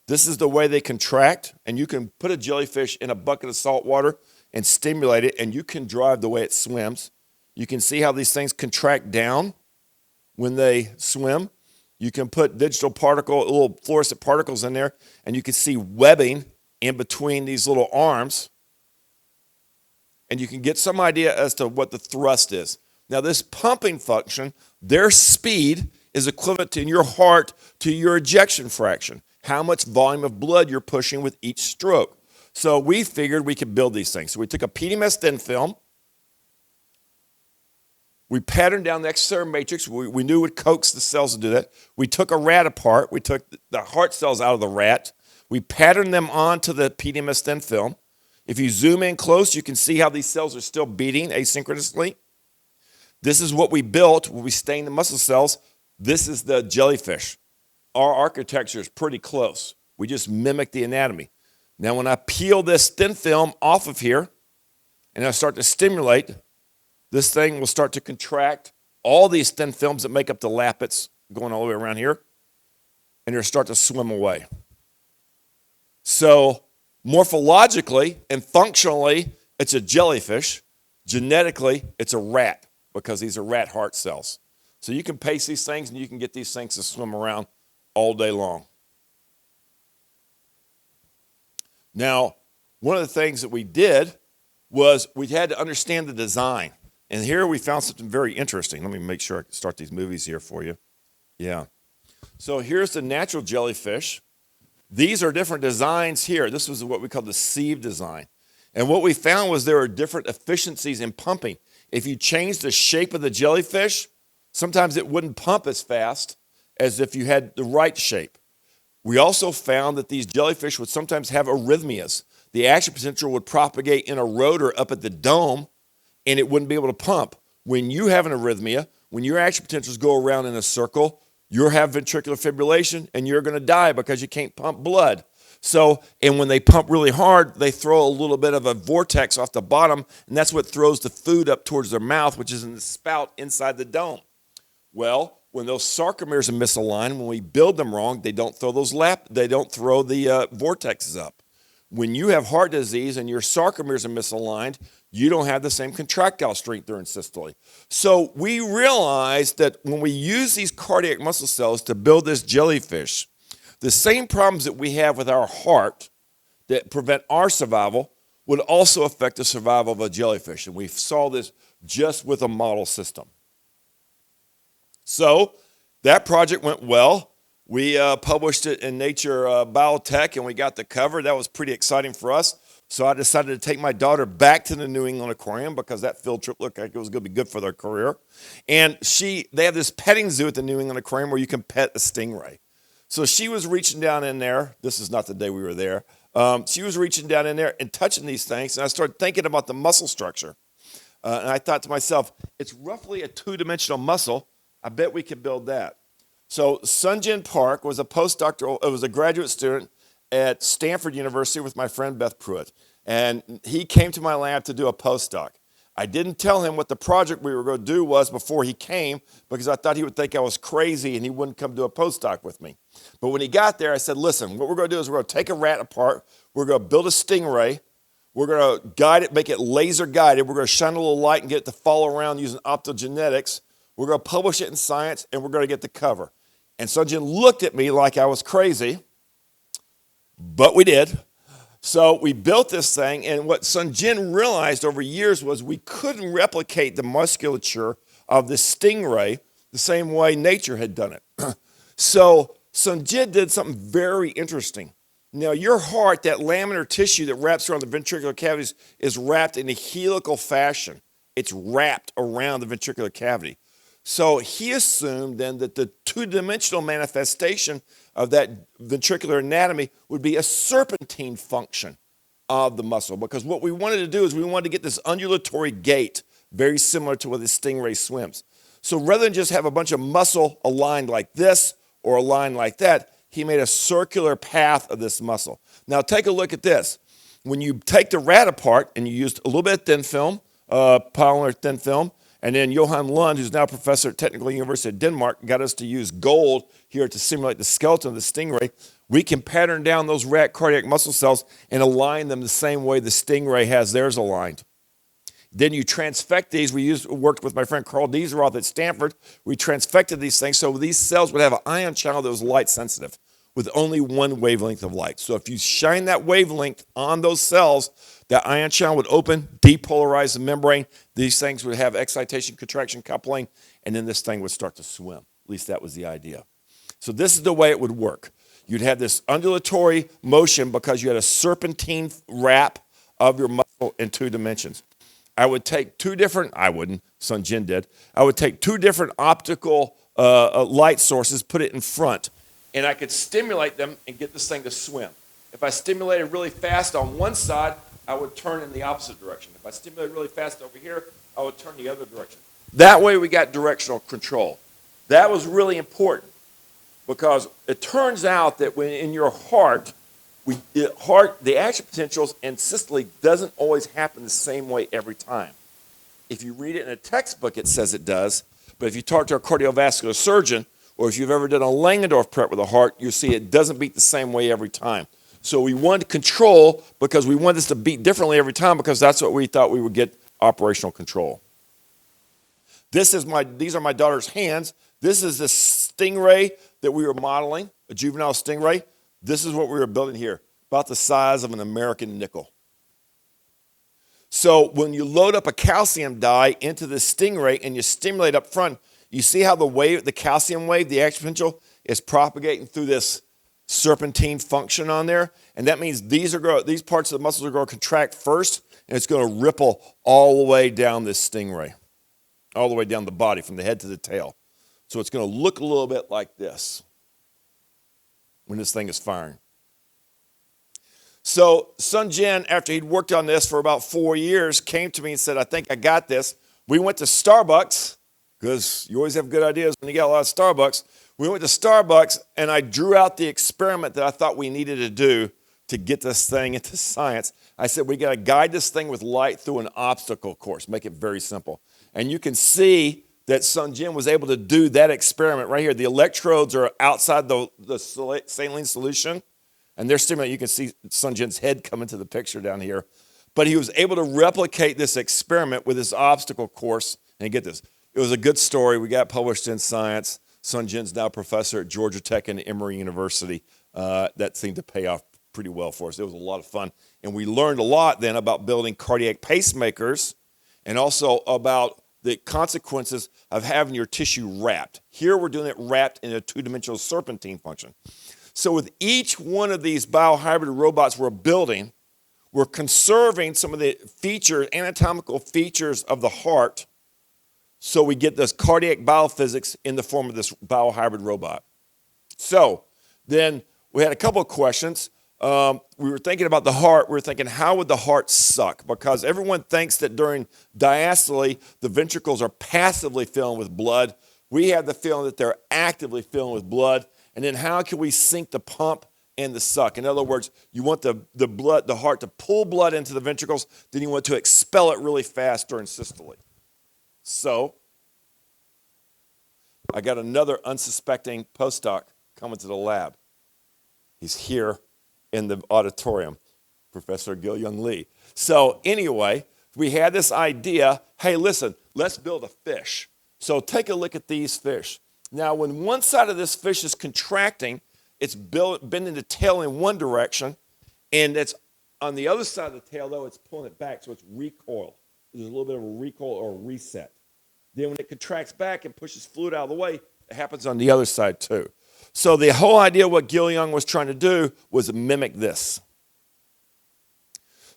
This is the way they contract, and you can put a jellyfish in a bucket of salt water and stimulate it, and you can drive the way it swims. You can see how these things contract down when they swim. You can put little fluorescent particles in there, and you can see webbing in between these little arms, and you can get some idea as to what the thrust is. Now, this pumping function, their speed is equivalent in your heart to your ejection fraction, how much volume of blood you're pushing with each stroke. So we figured we could build these things. So we took a PDMS thin film. We patterned down the extracellular matrix. We knew it would coax the cells to do that. We took a rat apart. We took the heart cells out of the rat. We patterned them onto the PDMS thin film. If you zoom in close, you can see how these cells are still beating asynchronously. This is what we built when we stained the muscle cells. This is the jellyfish. Our architecture is pretty close. We just mimic the anatomy. Now, when I peel this thin film off of here and I start to stimulate, this thing will start to contract all these thin films that make up the lappets going all the way around here, and it'll start to swim away. So morphologically and functionally, it's a jellyfish. Genetically, it's a rat, because these are rat heart cells. So you can pace these things, and you can get these things to swim around all day long. Now, one of the things that we did was we had to understand the design. And here we found something very interesting. Let me make sure I can start these movies here for you. Yeah. So here's the natural jellyfish. These are different designs here. This was what we call the sieve design. And what we found was there are different efficiencies in pumping. If you change the shape of the jellyfish, sometimes it wouldn't pump as fast as if you had the right shape. We also found that these jellyfish would sometimes have arrhythmias. The action potential would propagate in a rotor up at the dome, and it wouldn't be able to pump. When you have an arrhythmia, when your action potentials go around in a circle, you'll have ventricular fibrillation, and you're going to die because you can't pump blood. So, and when they pump really hard, they throw a little bit of a vortex off the bottom, and that's what throws the food up towards their mouth, which is in the spout inside the dome. Well, when those sarcomeres are misaligned, when we build them wrong, they don't throw the vortexes up. When you have heart disease and your sarcomeres are misaligned, you don't have the same contractile strength during systole. So we realized that when we use these cardiac muscle cells to build this jellyfish, the same problems that we have with our heart that prevent our survival would also affect the survival of a jellyfish. And we saw this just with a model system. So that project went well. We published it in Nature Biotech, and we got the cover. That was pretty exciting for us. So I decided to take my daughter back to the New England Aquarium because that field trip looked like it was going to be good for their career. And they have this petting zoo at the New England Aquarium where you can pet a stingray. So she was reaching down in there. This is not the day we were there. She was reaching down in there and touching these things, and I started thinking about the muscle structure. And I thought to myself, it's roughly a two-dimensional muscle. I bet we could build that. So Sunjin Park was a postdoctoral, it was a graduate student at Stanford University with my friend Beth Pruitt. And he came to my lab to do a postdoc. I didn't tell him what the project we were going to do was before he came because I thought he would think I was crazy and he wouldn't come do a postdoc with me. But when he got there, I said, listen, what we're going to do is we're going to take a rat apart. We're going to build a stingray. We're going to guide it, make it laser guided. We're going to shine a little light and get it to follow around using optogenetics. We're going to publish it in Science, and we're going to get the cover. And Sunjin looked at me like I was crazy, but we did. So we built this thing, and what Sunjin realized over years was we couldn't replicate the musculature of the stingray the same way nature had done it. So Sunjin did something very interesting. Now, your heart, that laminar tissue that wraps around the ventricular cavities, is wrapped in a helical fashion. It's wrapped around the ventricular cavity. So he assumed then that the two-dimensional manifestation of that ventricular anatomy would be a serpentine function of the muscle, because what we wanted to do is we wanted to get this undulatory gait, very similar to what the stingray swims. So rather than just have a bunch of muscle aligned like this or aligned like that, he made a circular path of this muscle. Now take a look at this. When you take the rat apart and you used a little bit of thin film, polymer thin film, and then Johan Lund, who's now professor at Technical University of Denmark, got us to use gold here to simulate the skeleton of the stingray. We can pattern down those rat cardiac muscle cells and align them the same way the stingray has theirs aligned. Then you transfect these. We worked with my friend Carl Dieseroth at Stanford. We transfected these things so these cells would have an ion channel that was light sensitive with only one wavelength of light. So if you shine that wavelength on those cells, that ion channel would open, depolarize the membrane. These things would have excitation, contraction, coupling, and then this thing would start to swim. At least that was the idea. So this is the way it would work. You'd have this undulatory motion because you had a serpentine wrap of your muscle in two dimensions. I would take Sunjin did. I would take two different optical light sources, put it in front, and I could stimulate them and get this thing to swim. If I stimulated really fast on one side, I would turn in the opposite direction. If I stimulated really fast over here, I would turn the other direction. That way we got directional control. That was really important because it turns out that when in your heart, the action potentials and systole doesn't always happen the same way every time. If you read it in a textbook, it says it does, but if you talk to a cardiovascular surgeon, or if you've ever done a Langendorf prep with a heart, you'll see it doesn't beat the same way every time. So we wanted control because we wanted this to beat differently every time because that's what we thought we would get operational control. These are my daughter's hands. This is the stingray that we were modeling, a juvenile stingray. This is what we were building here, about the size of an American nickel. So when you load up a calcium dye into the stingray and you stimulate up front, you see how the calcium wave, the action potential, is propagating through this serpentine function on there, and that means these parts of the muscles are going to contract first, and it's going to ripple all the way down this stingray, all the way down the body from the head to the tail. So it's going to look a little bit like this when this thing is firing. So Sunjin, after he'd worked on this for about 4 years, came to me and said, I think I got this. We went to Starbucks, because you always have good ideas when you get a lot of Starbucks. We went to Starbucks, and I drew out the experiment that I thought we needed to do to get this thing into science. I said, we got to guide this thing with light through an obstacle course, make it very simple. And you can see that Sunjin was able to do that experiment right here. The electrodes are outside the saline solution, and they're stimulating. You can see Sunjin's head come into the picture down here. But he was able to replicate this experiment with this obstacle course. And get this, it was a good story. We got published in Science. Sunjin's now a professor at Georgia Tech and Emory University. That seemed to pay off pretty well for us. It was a lot of fun. And we learned a lot then about building cardiac pacemakers and also about the consequences of having your tissue wrapped. Here we're doing it wrapped in a two-dimensional serpentine function. So with each one of these biohybrid robots we're building, we're conserving some of the anatomical features of the heart, so we get this cardiac biophysics in the form of this biohybrid robot. So Then we had a couple of questions. We were thinking about the heart. We were thinking, how would the heart suck? Because everyone thinks that during diastole, the ventricles are passively filling with blood. We have the feeling that they're actively filling with blood. And then how can we sync the pump and the suck? In other words, you want the heart to pull blood into the ventricles, then you want to expel it really fast during systole. So I got another unsuspecting postdoc coming to the lab. He's here in the auditorium, Professor Gil-Young Lee. So anyway, we had this idea, hey, listen, let's build a fish. So take a look at these fish. Now, when one side of this fish is contracting, it's bending the tail in one direction, and it's on the other side of the tail, though, it's pulling it back, so it's recoiled. There's a little bit of a recoil or a reset. Then when it contracts back and pushes fluid out of the way, it happens on the other side too. So the whole idea of what Gil-Young was trying to do was mimic this.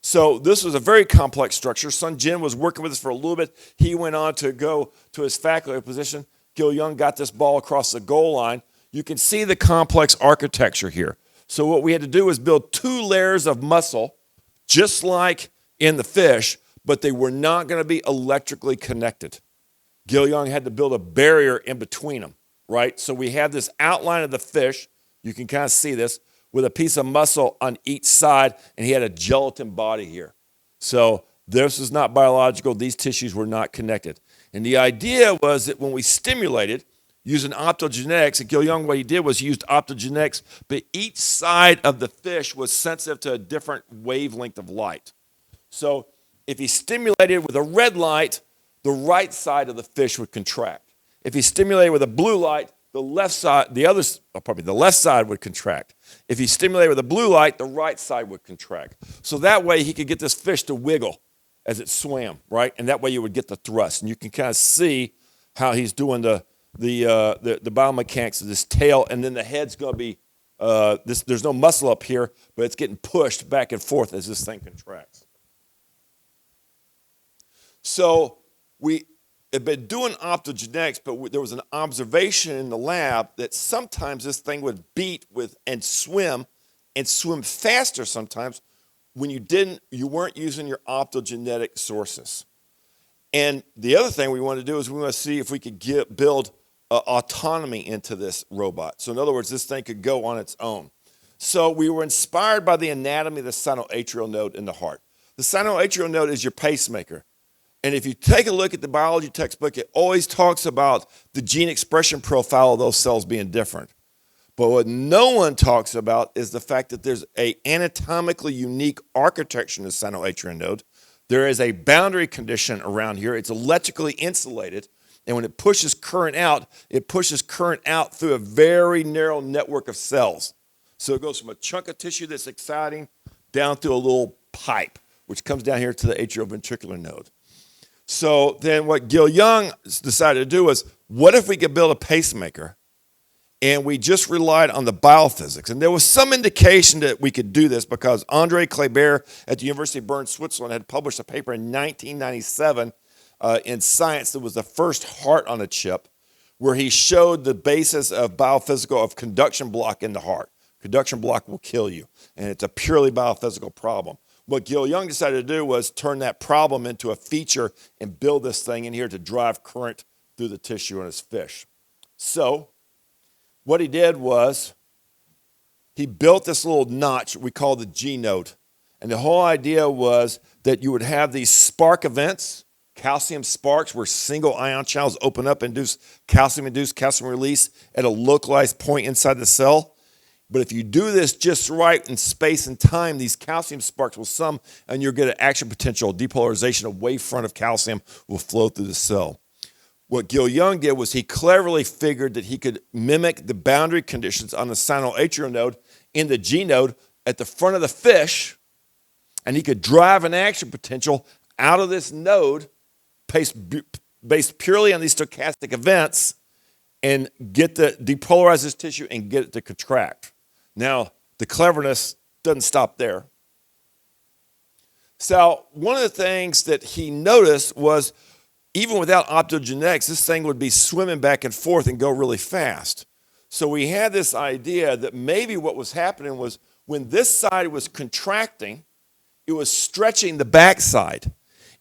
So this was a very complex structure. Sun Jin was working with us for a little bit. He went on to go to his faculty position. Gil-Young got this ball across the goal line. You can see the complex architecture here. So what we had to do was build 2 layers of muscle, just like in the fish, but they were not going to be electrically connected. Gil-Young had to build a barrier in between them, right? So we have this outline of the fish. You can kind of see this with a piece of muscle on each side, and he had a gelatin body here. So this is not biological. These tissues were not connected. And the idea was that when we stimulated using optogenetics, and Gil-Young, what he did was he used optogenetics, but each side of the fish was sensitive to a different wavelength of light. So if he stimulated with a red light, the right side of the fish would contract. If he stimulated with a blue light, the left side would contract. If he stimulated with a blue light, the right side would contract. So that way he could get this fish to wiggle as it swam, right? And that way you would get the thrust. And you can kind of see how he's doing the biomechanics of this tail, and then the head's going to be, there's no muscle up here, but it's getting pushed back and forth as this thing contracts. So we had been doing optogenetics, but there was an observation in the lab that sometimes this thing would beat with and swim faster sometimes when you weren't using your optogenetic sources. And the other thing we want to do is we want to see if we could build autonomy into this robot. So in other words, this thing could go on its own. So we were inspired by the anatomy of the sinoatrial node in the heart. The sinoatrial node is your pacemaker. And if you take a look at the biology textbook, it always talks about the gene expression profile of those cells being different. But what no one talks about is the fact that there's an anatomically unique architecture in the sinoatrial node. There is a boundary condition around here. It's electrically insulated. And when it pushes current out through a very narrow network of cells. So it goes from a chunk of tissue that's exciting down through a little pipe, which comes down here to the atrioventricular node. So then what Gil-Young decided to do was, what if we could build a pacemaker and we just relied on the biophysics? And there was some indication that we could do this because André Kleber at the University of Bern, Switzerland, had published a paper in 1997 in Science that was the first heart on a chip, where he showed the basis of biophysical of conduction block in the heart. Conduction block will kill you, and it's a purely biophysical problem. What Gil-Young decided to do was turn that problem into a feature and build this thing in here to drive current through the tissue in his fish. So what he did was he built this little notch we call the G node. And the whole idea was that you would have these spark events, calcium sparks, where single ion channels open up and induce calcium release at a localized point inside the cell. But if you do this just right in space and time, these calcium sparks will sum, and you'll get an action potential, depolarization, a wavefront of calcium will flow through the cell. What Gil-Young did was he cleverly figured that he could mimic the boundary conditions on the sinoatrial node in the G node at the front of the fish, and he could drive an action potential out of this node based purely on these stochastic events and depolarize this tissue and get it to contract. Now, the cleverness doesn't stop there. So one of the things that he noticed was, even without optogenetics, this thing would be swimming back and forth and go really fast. So we had this idea that maybe what was happening was when this side was contracting, it was stretching the backside.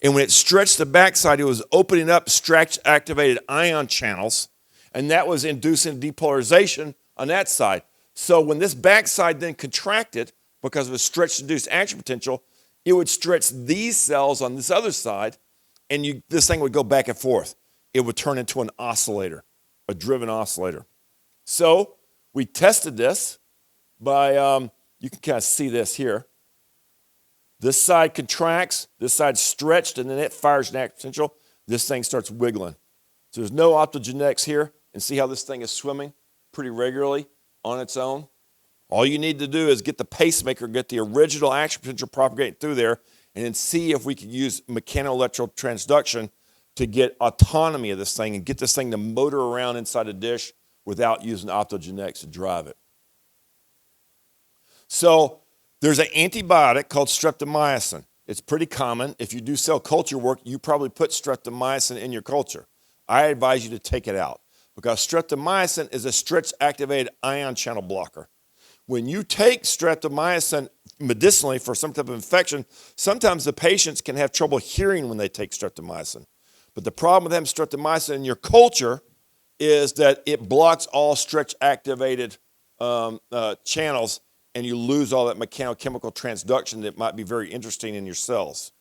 And when it stretched the backside, it was opening up stretch-activated ion channels, and that was inducing depolarization on that side. So when this backside then contracted, because of a stretch-induced action potential, it would stretch these cells on this other side, and this thing would go back and forth. It would turn into an oscillator, a driven oscillator. So we tested this by, you can kind of see this here. This side contracts, this side's stretched, and then it fires an action potential. This thing starts wiggling. So there's no optogenetics here. And see how this thing is swimming pretty regularly on its own? All you need to do is get the pacemaker, get the original action potential propagating through there, and then see if we can use mechanoelectrical transduction to get autonomy of this thing and get this thing to motor around inside a dish without using optogenetics to drive it. So there's an antibiotic called streptomycin. It's pretty common. If you do cell culture work, you probably put streptomycin in your culture. I advise you to take it out because streptomycin is a stretch-activated ion channel blocker. When you take streptomycin medicinally for some type of infection, sometimes the patients can have trouble hearing when they take streptomycin. But the problem with having streptomycin in your culture is that it blocks all stretch-activated channels, and you lose all that mechanochemical transduction that might be very interesting in your cells.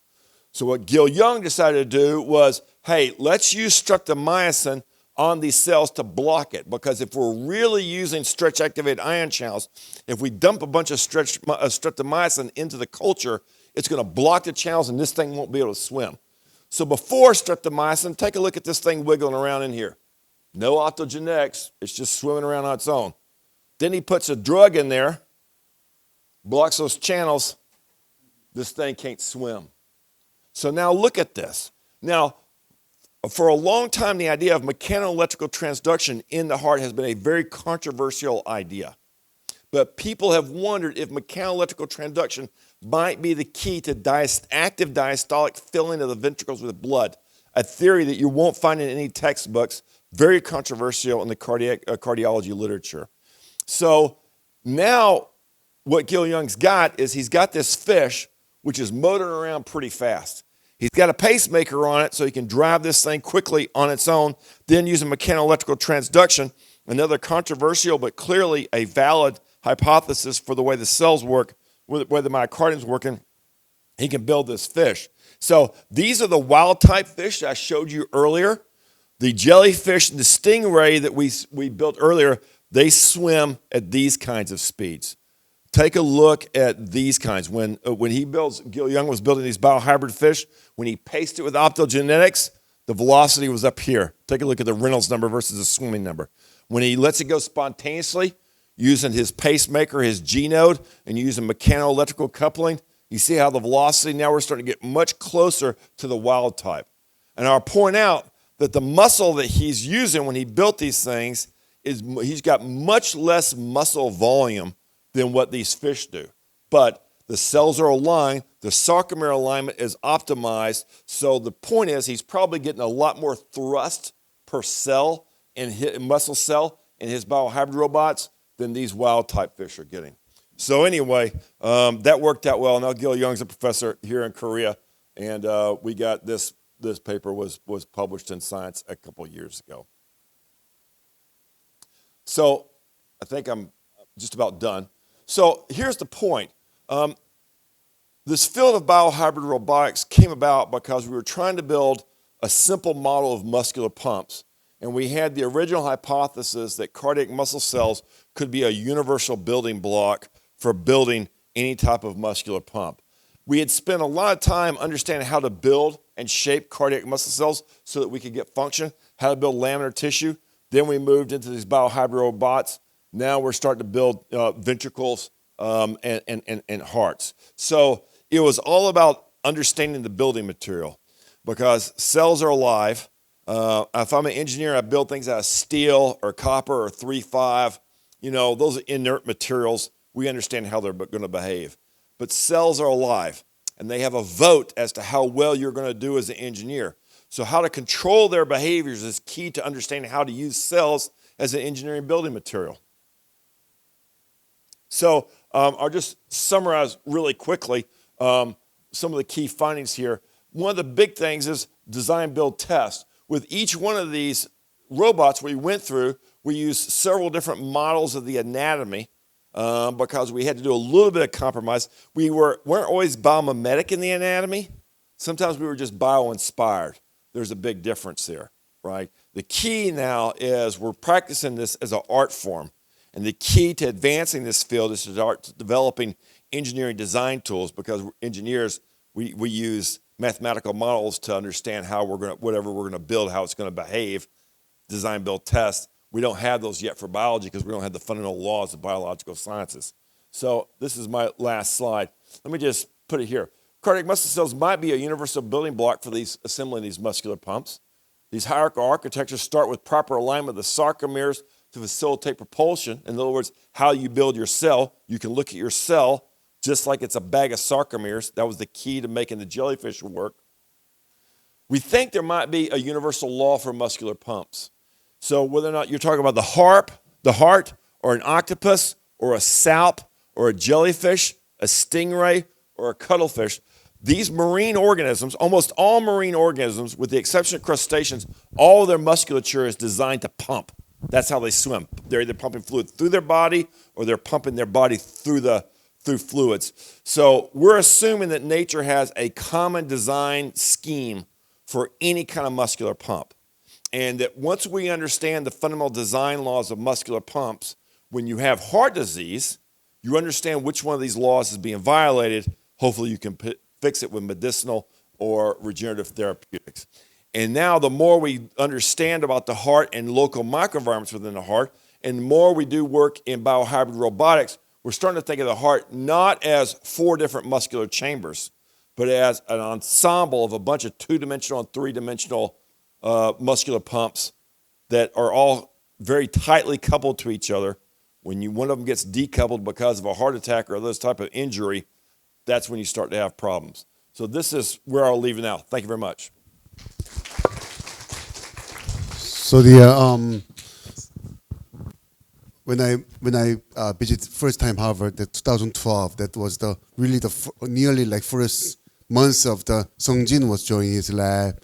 So what Gil Young decided to do was, hey, let's use streptomycin on these cells to block it, because if we're really using stretch-activated ion channels, if we dump a bunch of streptomycin into the culture, it's going to block the channels and this thing won't be able to swim. So before streptomycin, take a look at this thing wiggling around in here. No optogenetics, it's just swimming around on its own. Then he puts a drug in there, blocks those channels, this thing can't swim. So now look at this. Now, for a long time, the idea of mechanoelectrical transduction in the heart has been a very controversial idea. But people have wondered if mechanoelectrical transduction might be the key to active diastolic filling of the ventricles with blood, a theory that you won't find in any textbooks, very controversial in the cardiology literature. So now what Gil Young's got is he's got this fish which is motoring around pretty fast. He's got a pacemaker on it so he can drive this thing quickly on its own, then using mechanoelectrical transduction, another controversial but clearly a valid hypothesis for the way the cells work, where the myocardium's working, he can build this fish. So these are the wild-type fish I showed you earlier. The jellyfish and the stingray that we built earlier, they swim at these kinds of speeds. Take a look at these kinds. When Gil Young was building these biohybrid fish, when he paced it with optogenetics, the velocity was up here. Take a look at the Reynolds number versus the swimming number. When he lets it go spontaneously, using his pacemaker, his G-node, and using mechanoelectrical coupling, you see how the velocity, now we're starting to get much closer to the wild type. And I'll point out that the muscle that he's using when he built these things he's got much less muscle volume than what these fish do. But the cells are aligned, the sarcomere alignment is optimized, so the point is he's probably getting a lot more thrust per cell in his muscle cell in his biohybrid robots than these wild-type fish are getting. So anyway, that worked out well. Now Gil Young's a professor here in Korea, and we got this paper was published in Science a couple years ago. So I think I'm just about done. So here's the point. This field of biohybrid robotics came about because we were trying to build a simple model of muscular pumps. And we had the original hypothesis that cardiac muscle cells could be a universal building block for building any type of muscular pump. We had spent a lot of time understanding how to build and shape cardiac muscle cells so that we could get function, how to build laminar tissue. Then we moved into these biohybrid robots. Now we're starting to build ventricles and hearts. So it was all about understanding the building material because cells are alive. If I'm an engineer, I build things out of steel or copper or 3-5. You know, those are inert materials. We understand how they're going to behave. But cells are alive, and they have a vote as to how well you're going to do as an engineer. So how to control their behaviors is key to understanding how to use cells as an engineering building material. So I'll just summarize really quickly some of the key findings here. One of the big things is design, build, test. With each one of these robots we went through, we used several different models of the anatomy because we had to do a little bit of compromise. We weren't always biomimetic in the anatomy. Sometimes we were just bio-inspired. There's a big difference there, right? The key now is we're practicing this as an art form. And the key to advancing this field is to start developing engineering design tools, because engineers, we use mathematical models to understand how whatever we're going to build, how it's going to behave, design, build, test. We don't have those yet for biology because we don't have the fundamental laws of biological sciences. So this is my last slide. Let me just put it here. Cardiac muscle cells might be a universal building block for assembling these muscular pumps. These hierarchical architectures start with proper alignment of the sarcomeres to facilitate propulsion. In other words, how you build your cell. You can look at your cell just like it's a bag of sarcomeres. That was the key to making the jellyfish work. We think there might be a universal law for muscular pumps. So whether or not you're talking about the heart, or an octopus, or a salp, or a jellyfish, a stingray, or a cuttlefish, these marine organisms, almost all marine organisms, with the exception of crustaceans, all of their musculature is designed to pump. That's how they swim. They're either pumping fluid through their body, or they're pumping their body through fluids. So we're assuming that nature has a common design scheme for any kind of muscular pump. And that once we understand the fundamental design laws of muscular pumps, when you have heart disease, you understand which one of these laws is being violated. Hopefully you can fix it with medicinal or regenerative therapeutics. And now the more we understand about the heart and local microenvironments within the heart, and the more we do work in biohybrid robotics, we're starting to think of the heart not as 4 different muscular chambers, but as an ensemble of a bunch of 2-dimensional and 3-dimensional muscular pumps that are all very tightly coupled to each other. When one of them gets decoupled because of a heart attack or this type of injury, that's when you start to have problems. So this is where I'll leave it now. Thank you very much. So when I visited first time Harvard, that 2012, that was nearly like first months of the Sungjin was joining his lab,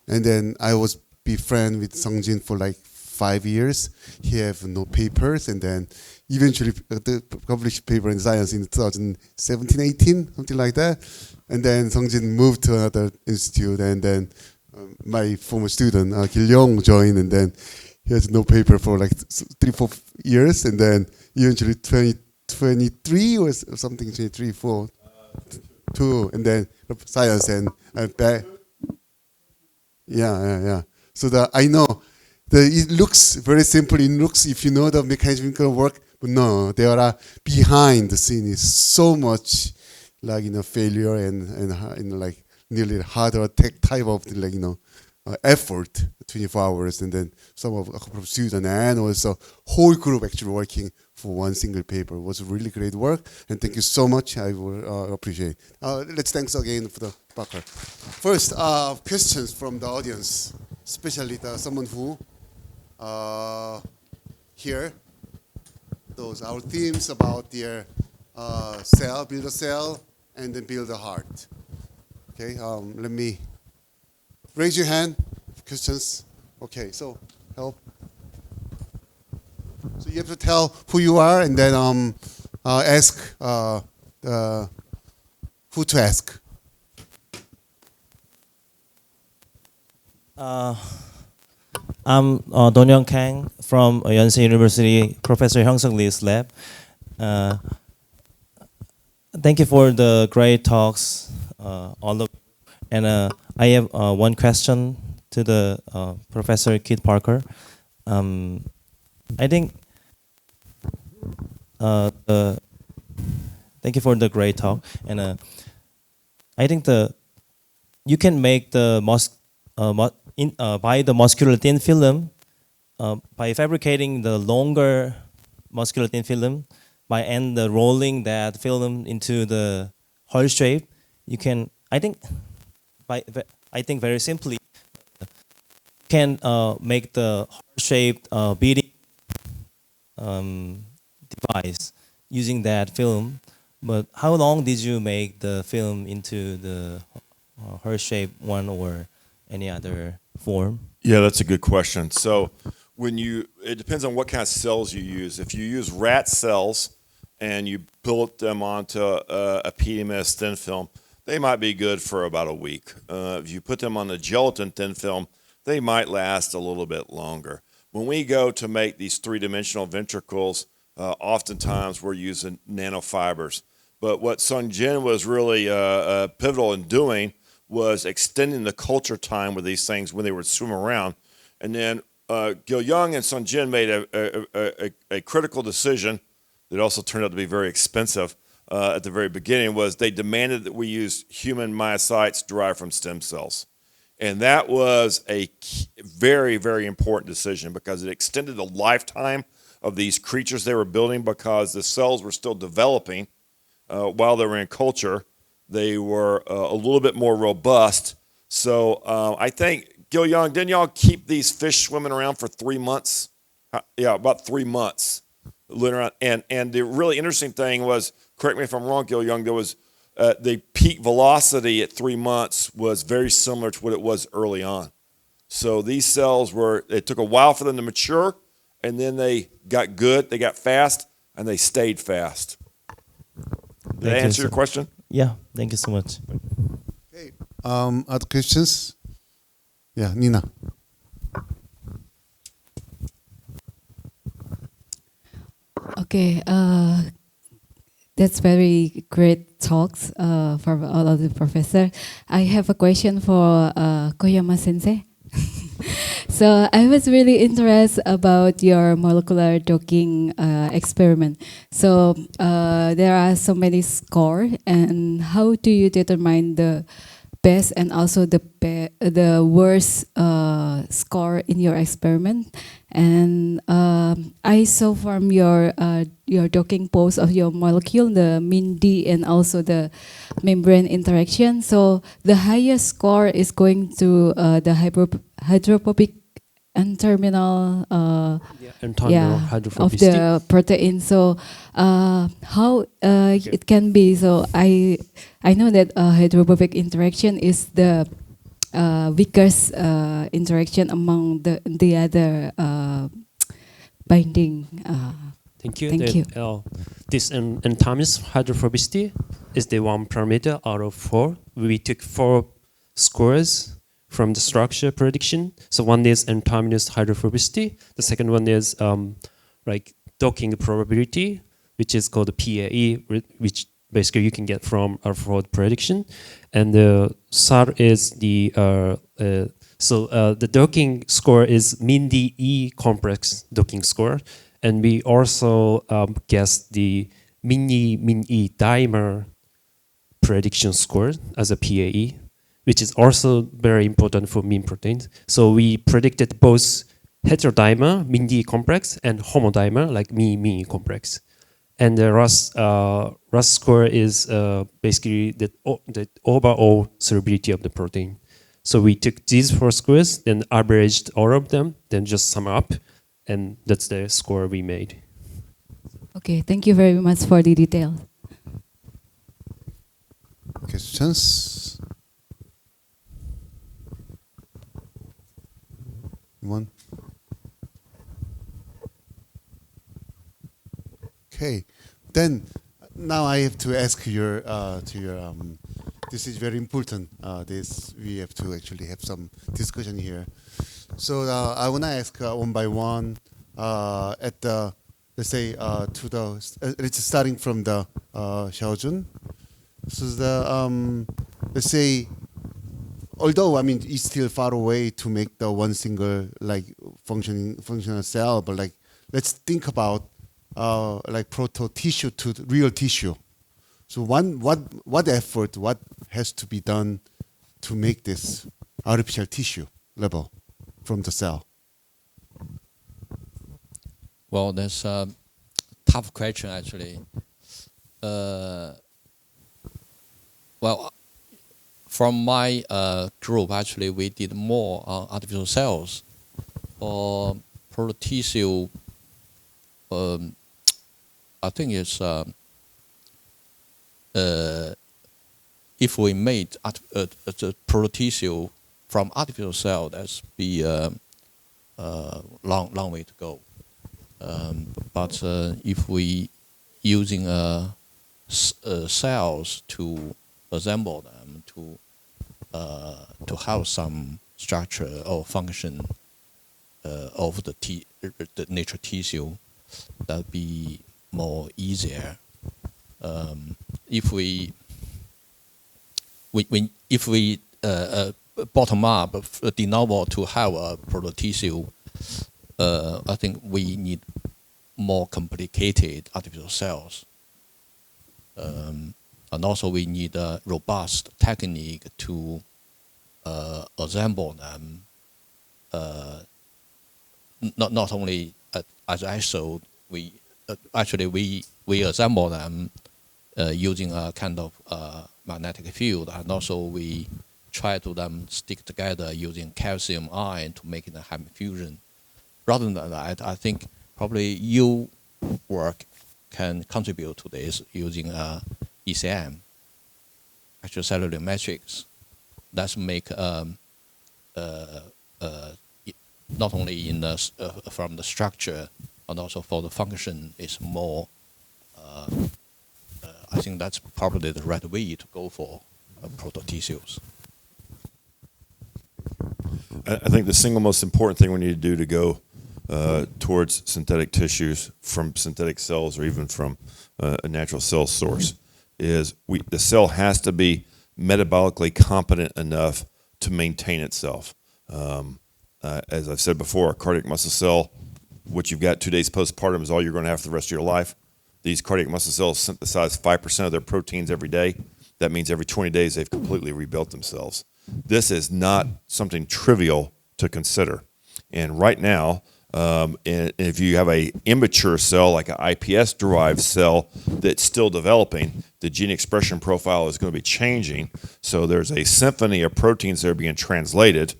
and then I was be friend with Sungjin for like 5 years. He have no papers, and then eventually the published paper in Science in 2017, 18, something like that. And then Sungjin moved to another institute, and then my former student Gil Young joined, and then he has no paper for like 3-4 years, and then eventually 2023 or something, 23, 4, 2, and then Science and back. Yeah. So I know it looks very simple. It looks, if you know the mechanical work, but no, there are behind the scene is so much like failure and like nearly heart attack type of effort 24 hours, and then a couple of students and also whole group actually working for one single paper. It was really great work, and thank you so much. I will appreciate. Let's thanks again for the Parker. First, questions from the audience, especially someone who here. Those our themes about their cell, build a cell, and then build a heart. Okay, let me raise your hand. Questions? Okay, so help. So you have to tell who you are, and then ask who to ask. I'm Donyang Kang from Yonsei University, Professor Hyung-Suk Lee's lab. Thank you for the great talks, all of. And I have one question to the Professor Keith Parker. I think thank you for the great talk. And I think you can make the by the muscular thin film by fabricating the longer muscular thin film and rolling that film into the heart shape. You can, I think very simply, can make the heart-shaped beating device using that film. But how long did you make the film into the heart-shaped one or any other form? Yeah, that's a good question. So it depends on what kind of cells you use. If you use rat cells and you build them onto a PDMS thin film, they might be good for about a week. If you put them on a gelatin thin film, they might last a little bit longer. When we go to make these three-dimensional ventricles, oftentimes we're using nanofibers. But what Sung Jin was really pivotal in doing was extending the culture time with these things when they would swim around. And then Gil Young and Sung Jin made a critical decision that also turned out to be very expensive at the very beginning, was they demanded that we use human myocytes derived from stem cells. And that was a very, very important decision because it extended the lifetime of these creatures they were building, because the cells were still developing while they were in culture. They were a little bit more robust. So I think, Gil Young, didn't y'all keep these fish swimming around for 3 months? Yeah, about 3 months. Around. And the really interesting thing was, correct me if I'm wrong, Gil Young, there was the peak velocity at 3 months was very similar to what it was early on. So these cells it took a while for them to mature, and then they got good, they got fast, and they stayed fast. Did that answer your question? Yeah, thank you so much. Okay. Other questions? Yeah, Nina. Okay, that's very great talks from all of the professor. I have a question for Koyama Sensei. So I was really interested about your molecular docking experiment. So there are so many scores, and how do you determine the best and also the worst score in your experiment? And I saw from your docking pose of your molecule, the mean D and also the membrane interaction. So the highest score is going to the hydrophobic N-terminal hydrophobicity of the protein. So how it can be? So I know that hydrophobic interaction is the weakest interaction among the other binding. Thank you. Thank you. This N-terminus hydrophobicity is the one parameter out of 4. We took 4 scores from the structure prediction. So one is N-terminus hydrophobicity. The second one is like docking probability, which is called PAE, which basically you can get from our fraud prediction. And the third is the the docking score is mean DE complex docking score, and we also guessed the mean E dimer prediction score as a PAE, which is also very important for mean proteins. So we predicted both heterodimer, mean D complex, and homodimer, like mean complex. And the RAS score is basically the overall solubility of the protein. So we took these 4 scores, then averaged all of them, then just sum up, and that's the score we made. Okay, thank you very much for the detail. Questions? One. Okay, then now I have to ask this is very important. We have to actually have some discussion here. So I wanna ask one by one at the, let's say it's starting from the Xiaojun. So the let's say, although I mean it's still far away to make the one single like functional cell, but like let's think about like proto tissue to real tissue. So what effort, what has to be done to make this artificial tissue level from the cell? Well, that's a tough question actually. Well, from my group, actually, we did more on artificial cells or proto tissue I think it's if we made the proto-tissue from artificial cell, that's be a long way to go. But if we using cells to assemble them to have some structure or function of the nature tissue, that'd be more easier. If we bottom up de novo to have a proto tissue, I think we need more complicated artificial cells. And also we need a robust technique to assemble them. Not only as I showed, we assemble them using a kind of magnetic field, and also we try to them stick together using calcium ion to make it a high fusion. Rather than that, I think probably you work can contribute to this using ECM, extracellular matrix. That's make not only in the from the structure and also for the function is more. I think that's probably the right way to go for proto tissues. I think the single most important thing we need to do to go towards synthetic tissues from synthetic cells or even from a natural cell source is the cell has to be metabolically competent enough to maintain itself. As I've said before, a cardiac muscle cell, what you've got 2 days postpartum is all you're going to have for the rest of your life. These cardiac muscle cells synthesize 5% of their proteins every day. That means every 20 days they've completely rebuilt themselves. This is not something trivial to consider. And right now, if you have an immature cell, like an iPS-derived cell that's still developing, the gene expression profile is going to be changing. So there's a symphony of proteins that are being translated.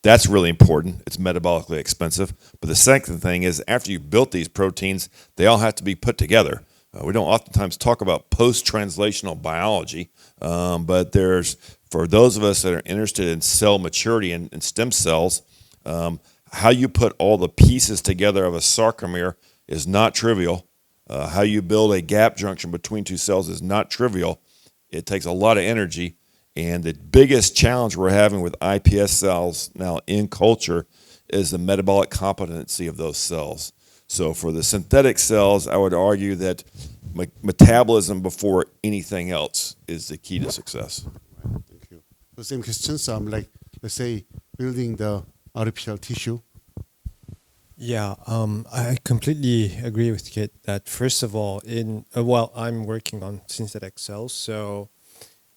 That's really important. It's metabolically expensive. But the second thing is, after you've built these proteins, they all have to be put together. We don't oftentimes talk about post-translational biology, but for those of us that are interested in cell maturity and stem cells, how you put all the pieces together of a sarcomere is not trivial. How you build a gap junction between two cells is not trivial. It takes a lot of energy. And the biggest challenge we're having with iPS cells now in culture is the metabolic competency of those cells. So for the synthetic cells, I would argue that metabolism before anything else is the key to success. Thank you. The same question. So I'm like, let's say, building the artificial tissue. Yeah, I completely agree with Kit that first of all, I'm working on synthetic cells, so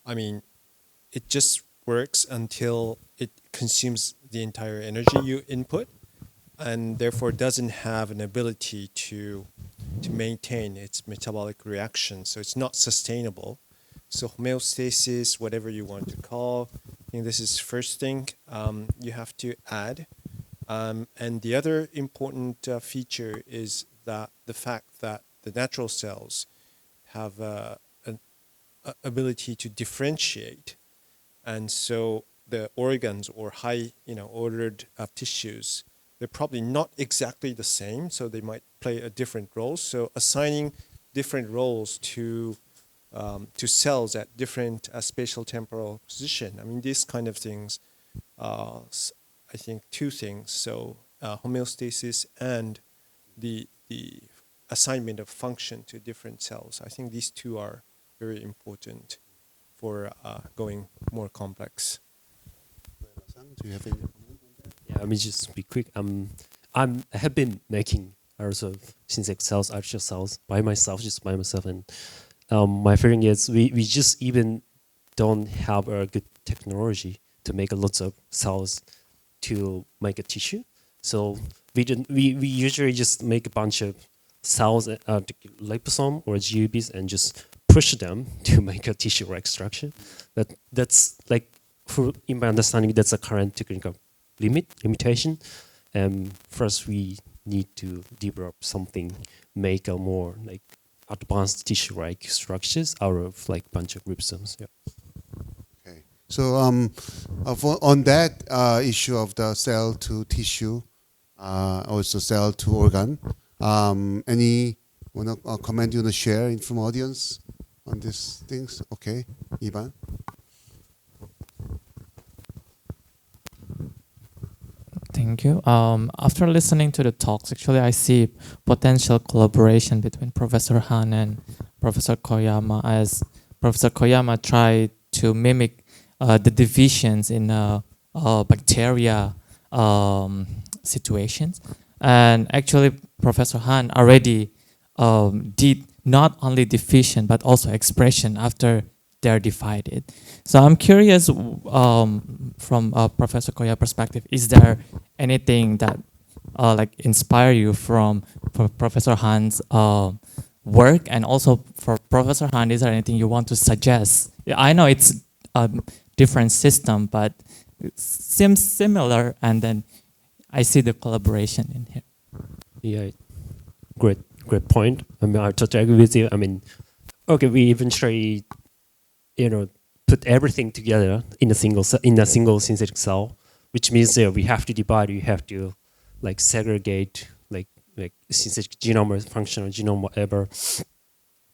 I mean, it just works until it consumes the entire energy you input, and therefore doesn't have an ability to maintain its metabolic reaction. So it's not sustainable. So homeostasis, whatever you want to call, I think this is first thing you have to add. And the other important feature is that the fact that the natural cells have an ability to differentiate. And so the organs or high, ordered tissues, they're probably not exactly the same, so they might play a different role. So assigning different roles to cells at different spatial temporal position. I mean, these kind of things, I think two things. So homeostasis and the assignment of function to different cells. I think these two are very important for going more complex. Do you have any comment on that? Yeah, let me just be quick. I have been making also synthetic cells, artificial cells by myself, and my feeling is we just even don't have a good technology to make lots of cells to make a tissue. So we usually just make a bunch of cells, liposome or GUBs, and just push them to make a tissue-like structure. That's like, in my understanding, that's a current technical limitation. First, we need to develop something, make a more like advanced tissue-like structures out of like bunch of ribosomes. Yeah. Okay. So on that issue of the cell to tissue, also cell to organ, any comment you want to share from audience on these things? Okay, Ivan. Thank you. After listening to the talks, actually, I see potential collaboration between Professor Han and Professor Koyama, as Professor Koyama tried to mimic the divisions in bacteria situations. And actually, Professor Han already did not only division, but also expression after they're divided. So I'm curious, from Professor Koya's perspective, is there anything that like inspire you from Professor Han's work? And also for Professor Han, is there anything you want to suggest? I know it's a different system, but it seems similar, and then I see the collaboration in here. Yeah, great point. I mean, I totally agree with you. I mean, okay, we eventually, put everything together in a single synthetic cell, which means that we have to divide. We have to like segregate like synthetic genome or functional genome, whatever.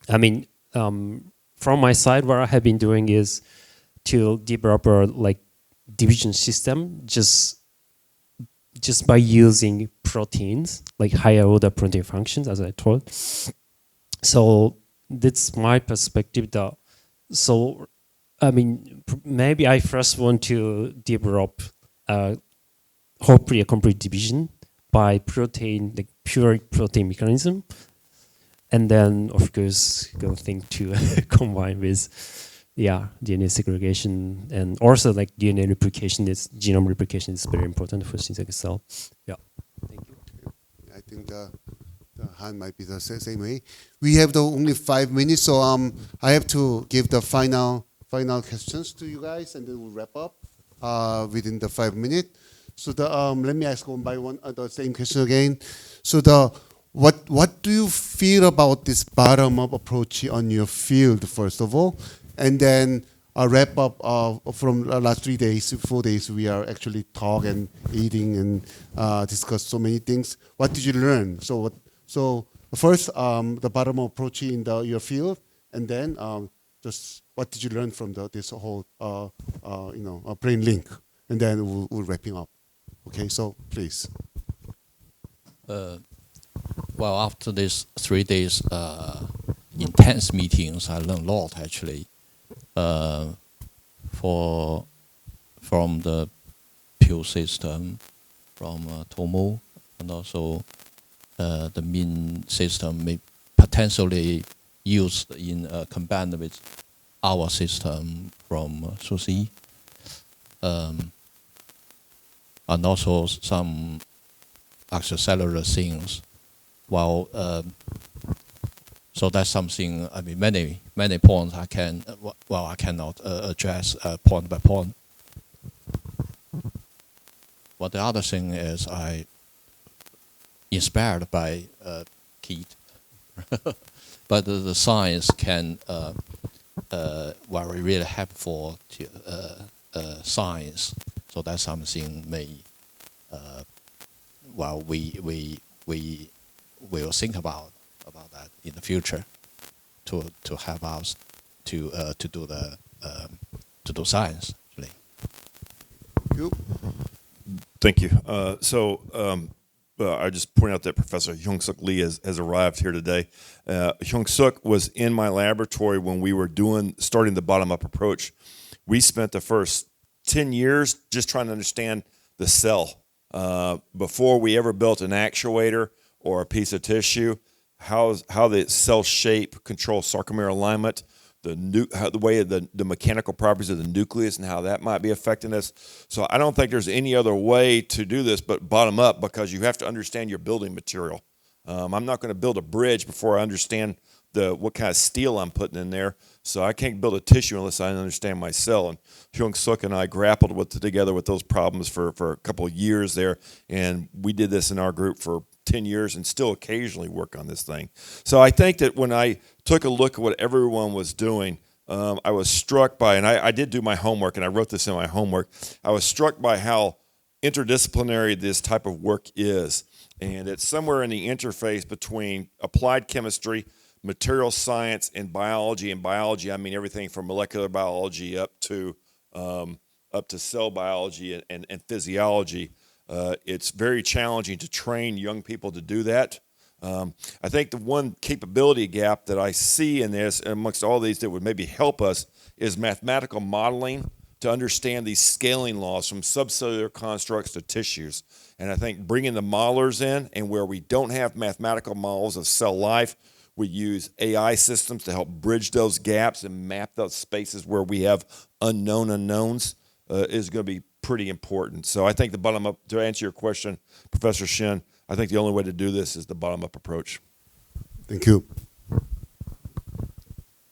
I mean, from my side, what I have been doing is to develop a like division system just by using proteins, like higher order protein functions, as I told. So that's my perspective. So, I mean, maybe I first want to develop hopefully a complete division by protein, like pure protein mechanism. And then, of course, going to think to combine with, DNA segregation, and also like DNA replication, genome replication is very important for synthetic cell. Yeah. Thank you. I think the Han might be the same way. We have only 5 minutes, so I have to give the final questions to you guys, and then we'll wrap up within the 5 minutes. So let me ask one by one the same question again. So what do you feel about this bottom-up approach on your field, first of all? And then a wrap up from the last 3 days, 4 days, we are actually talk and eating and discuss so many things. What did you learn? So first, the bottom-up approach in your field, and then just what did you learn from this whole BrainLink, and then we're wrapping up. Okay, so please. Well, after these 3 days intense meetings, I learned a lot actually. From the pill system, from Tomo, and also the mean system may potentially used in combined with our system from Susi, and also some extracellular things. Well, so that's something. I mean, many points I cannot address point by point. But the other thing is I inspired by Keith, but the science can really helpful to science. So that's something we will think about that in the future to help us to do science. Really. Thank you. I just point out that Professor Hyung-Suk Lee has arrived here today. Hyung-Suk was in my laboratory when we were starting the bottom-up approach. We spent the first 10 years just trying to understand the cell. Before we ever built an actuator or a piece of tissue, how the cell shape controls sarcomere alignment, the way the mechanical properties of the nucleus and how that might be affecting us. So I don't think there's any other way to do this but bottom up, because you have to understand your building material. I'm not going to build a bridge before I understand what kind of steel I'm putting in there. So I can't build a tissue unless I understand my cell. And Hyung-Suk and I grappled together with those problems for a couple of years there. And we did this in our group for 10 years and still occasionally work on this thing. So I think that when I took a look at what everyone was doing, I was struck by, and I did do my homework, and I wrote this in my homework, I was struck by how interdisciplinary this type of work is. And it's somewhere in the interface between applied chemistry, material science, and biology. And biology, I mean everything from molecular biology up to cell biology and physiology. It's very challenging to train young people to do that. I think the one capability gap that I see in this, amongst all these that would maybe help us, is mathematical modeling to understand these scaling laws from subcellular constructs to tissues. And I think bringing the modelers in, and where we don't have mathematical models of cell life, we use AI systems to help bridge those gaps and map those spaces where we have unknown unknowns, is going to be pretty important. So I think the bottom-up, to answer your question, Professor Shin, I think the only way to do this is the bottom-up approach. Thank you.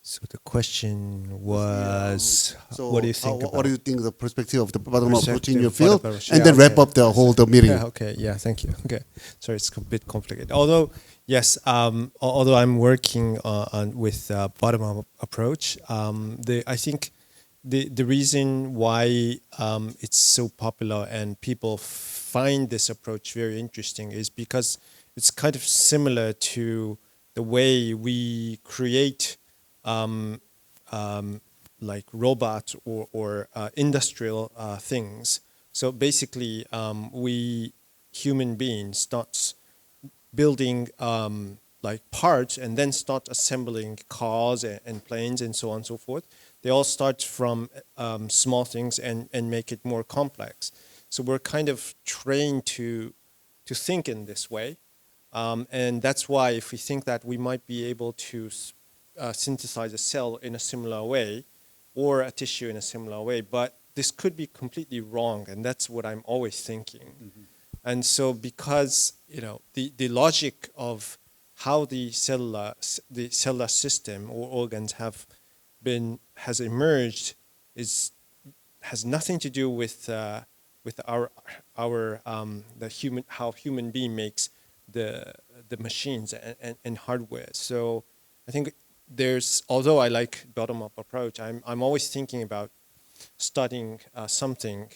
So the question was, So what do you think about? What do you think the perspective of the bottom-up approach in Perspective, your field? bottom-up approach. And Yeah, then wrap okay. up the whole meeting. Yeah, okay, yeah, thank you. Okay, sorry, it's a bit complicated. Although, yes, although I'm working with bottom-up approach, I think the reason why it's so popular and people find this approach very interesting is because it's kind of similar to the way we create like robots or industrial things. So basically, we human beings start building like parts and then start assembling cars and planes and so on and so forth. They all start from small things and make it more complex. So we're kind of trained to think in this way. And that's why if we think that we might be able to synthesize a cell in a similar way or a tissue in a similar way, but this could be completely wrong, and that's what I'm always thinking. Mm-hmm. And so because the logic of how the cellular system or organs has emerged has nothing to do with our how human being makes the machines and hardware. So I think although I like bottom-up approach, I'm always thinking about studying something,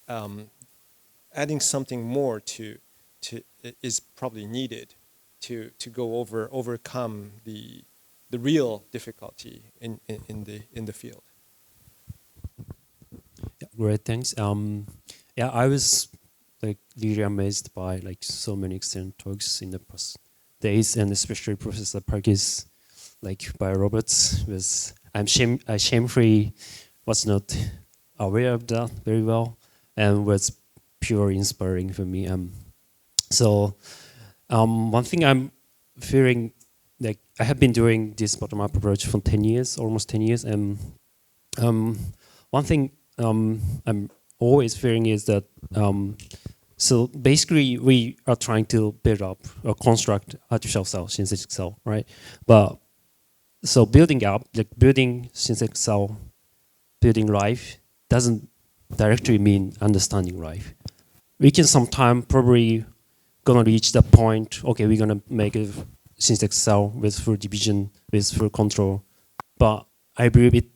adding something more to is probably needed to overcome the real difficulty in the field. Yeah, great, thanks. Yeah, I was really amazed by so many excellent talks in the past days, and especially Professor Park's by robots. I shamefully was not aware of that very well, and was pure inspiring for me. So one thing I'm feeling, I have been doing this bottom-up approach for 10 years, almost 10 years, and one thing I'm always feeling is that so basically we are trying to build up or construct artificial cell, synthetic cell, right? But so building synthetic cell, building life doesn't directly mean understanding life. We can sometime probably gonna reach the point, okay, we're gonna make a synthetic cell with full division, with full control. But I believe it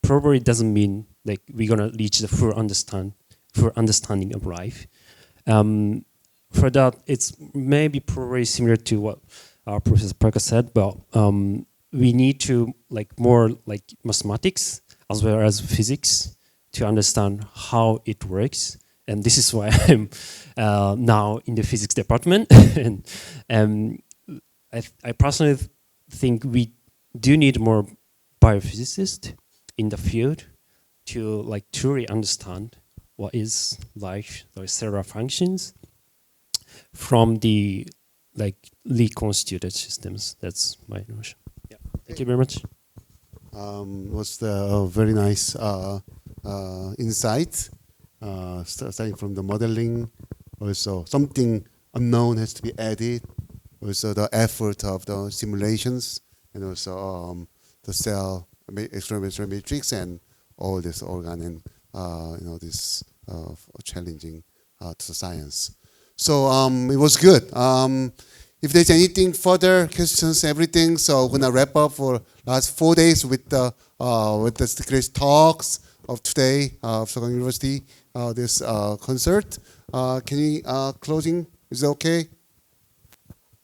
probably doesn't mean we're gonna reach the full understanding of life. For that, it's maybe probably similar to what our Professor Parker said, but we need to more mathematics as well as physics to understand how it works. And this is why I'm now in the physics department. And I personally think we do need more biophysicists in the field to truly understand what is life, the cellular functions from the reconstituted systems. That's my notion. Yeah. Thank you very much. Was the very nice insight, starting from the modeling. Also, something unknown has to be added. Also, the effort of the simulations, and also the cell experimental matrix and all this organ and this challenging to science. So it was good. If there's anything further questions, everything, so we're gonna wrap up for last 4 days with the great talks of today of Sogang University. This concert. Can you closing? Is it okay?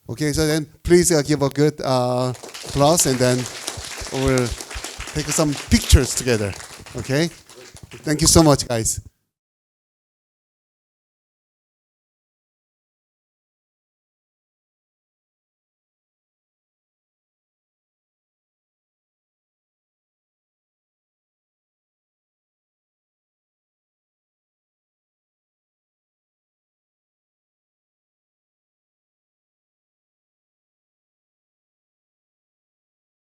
Okay, so then please give a good applause, and then we'll take some pictures together. Okay. Thank you so much, guys.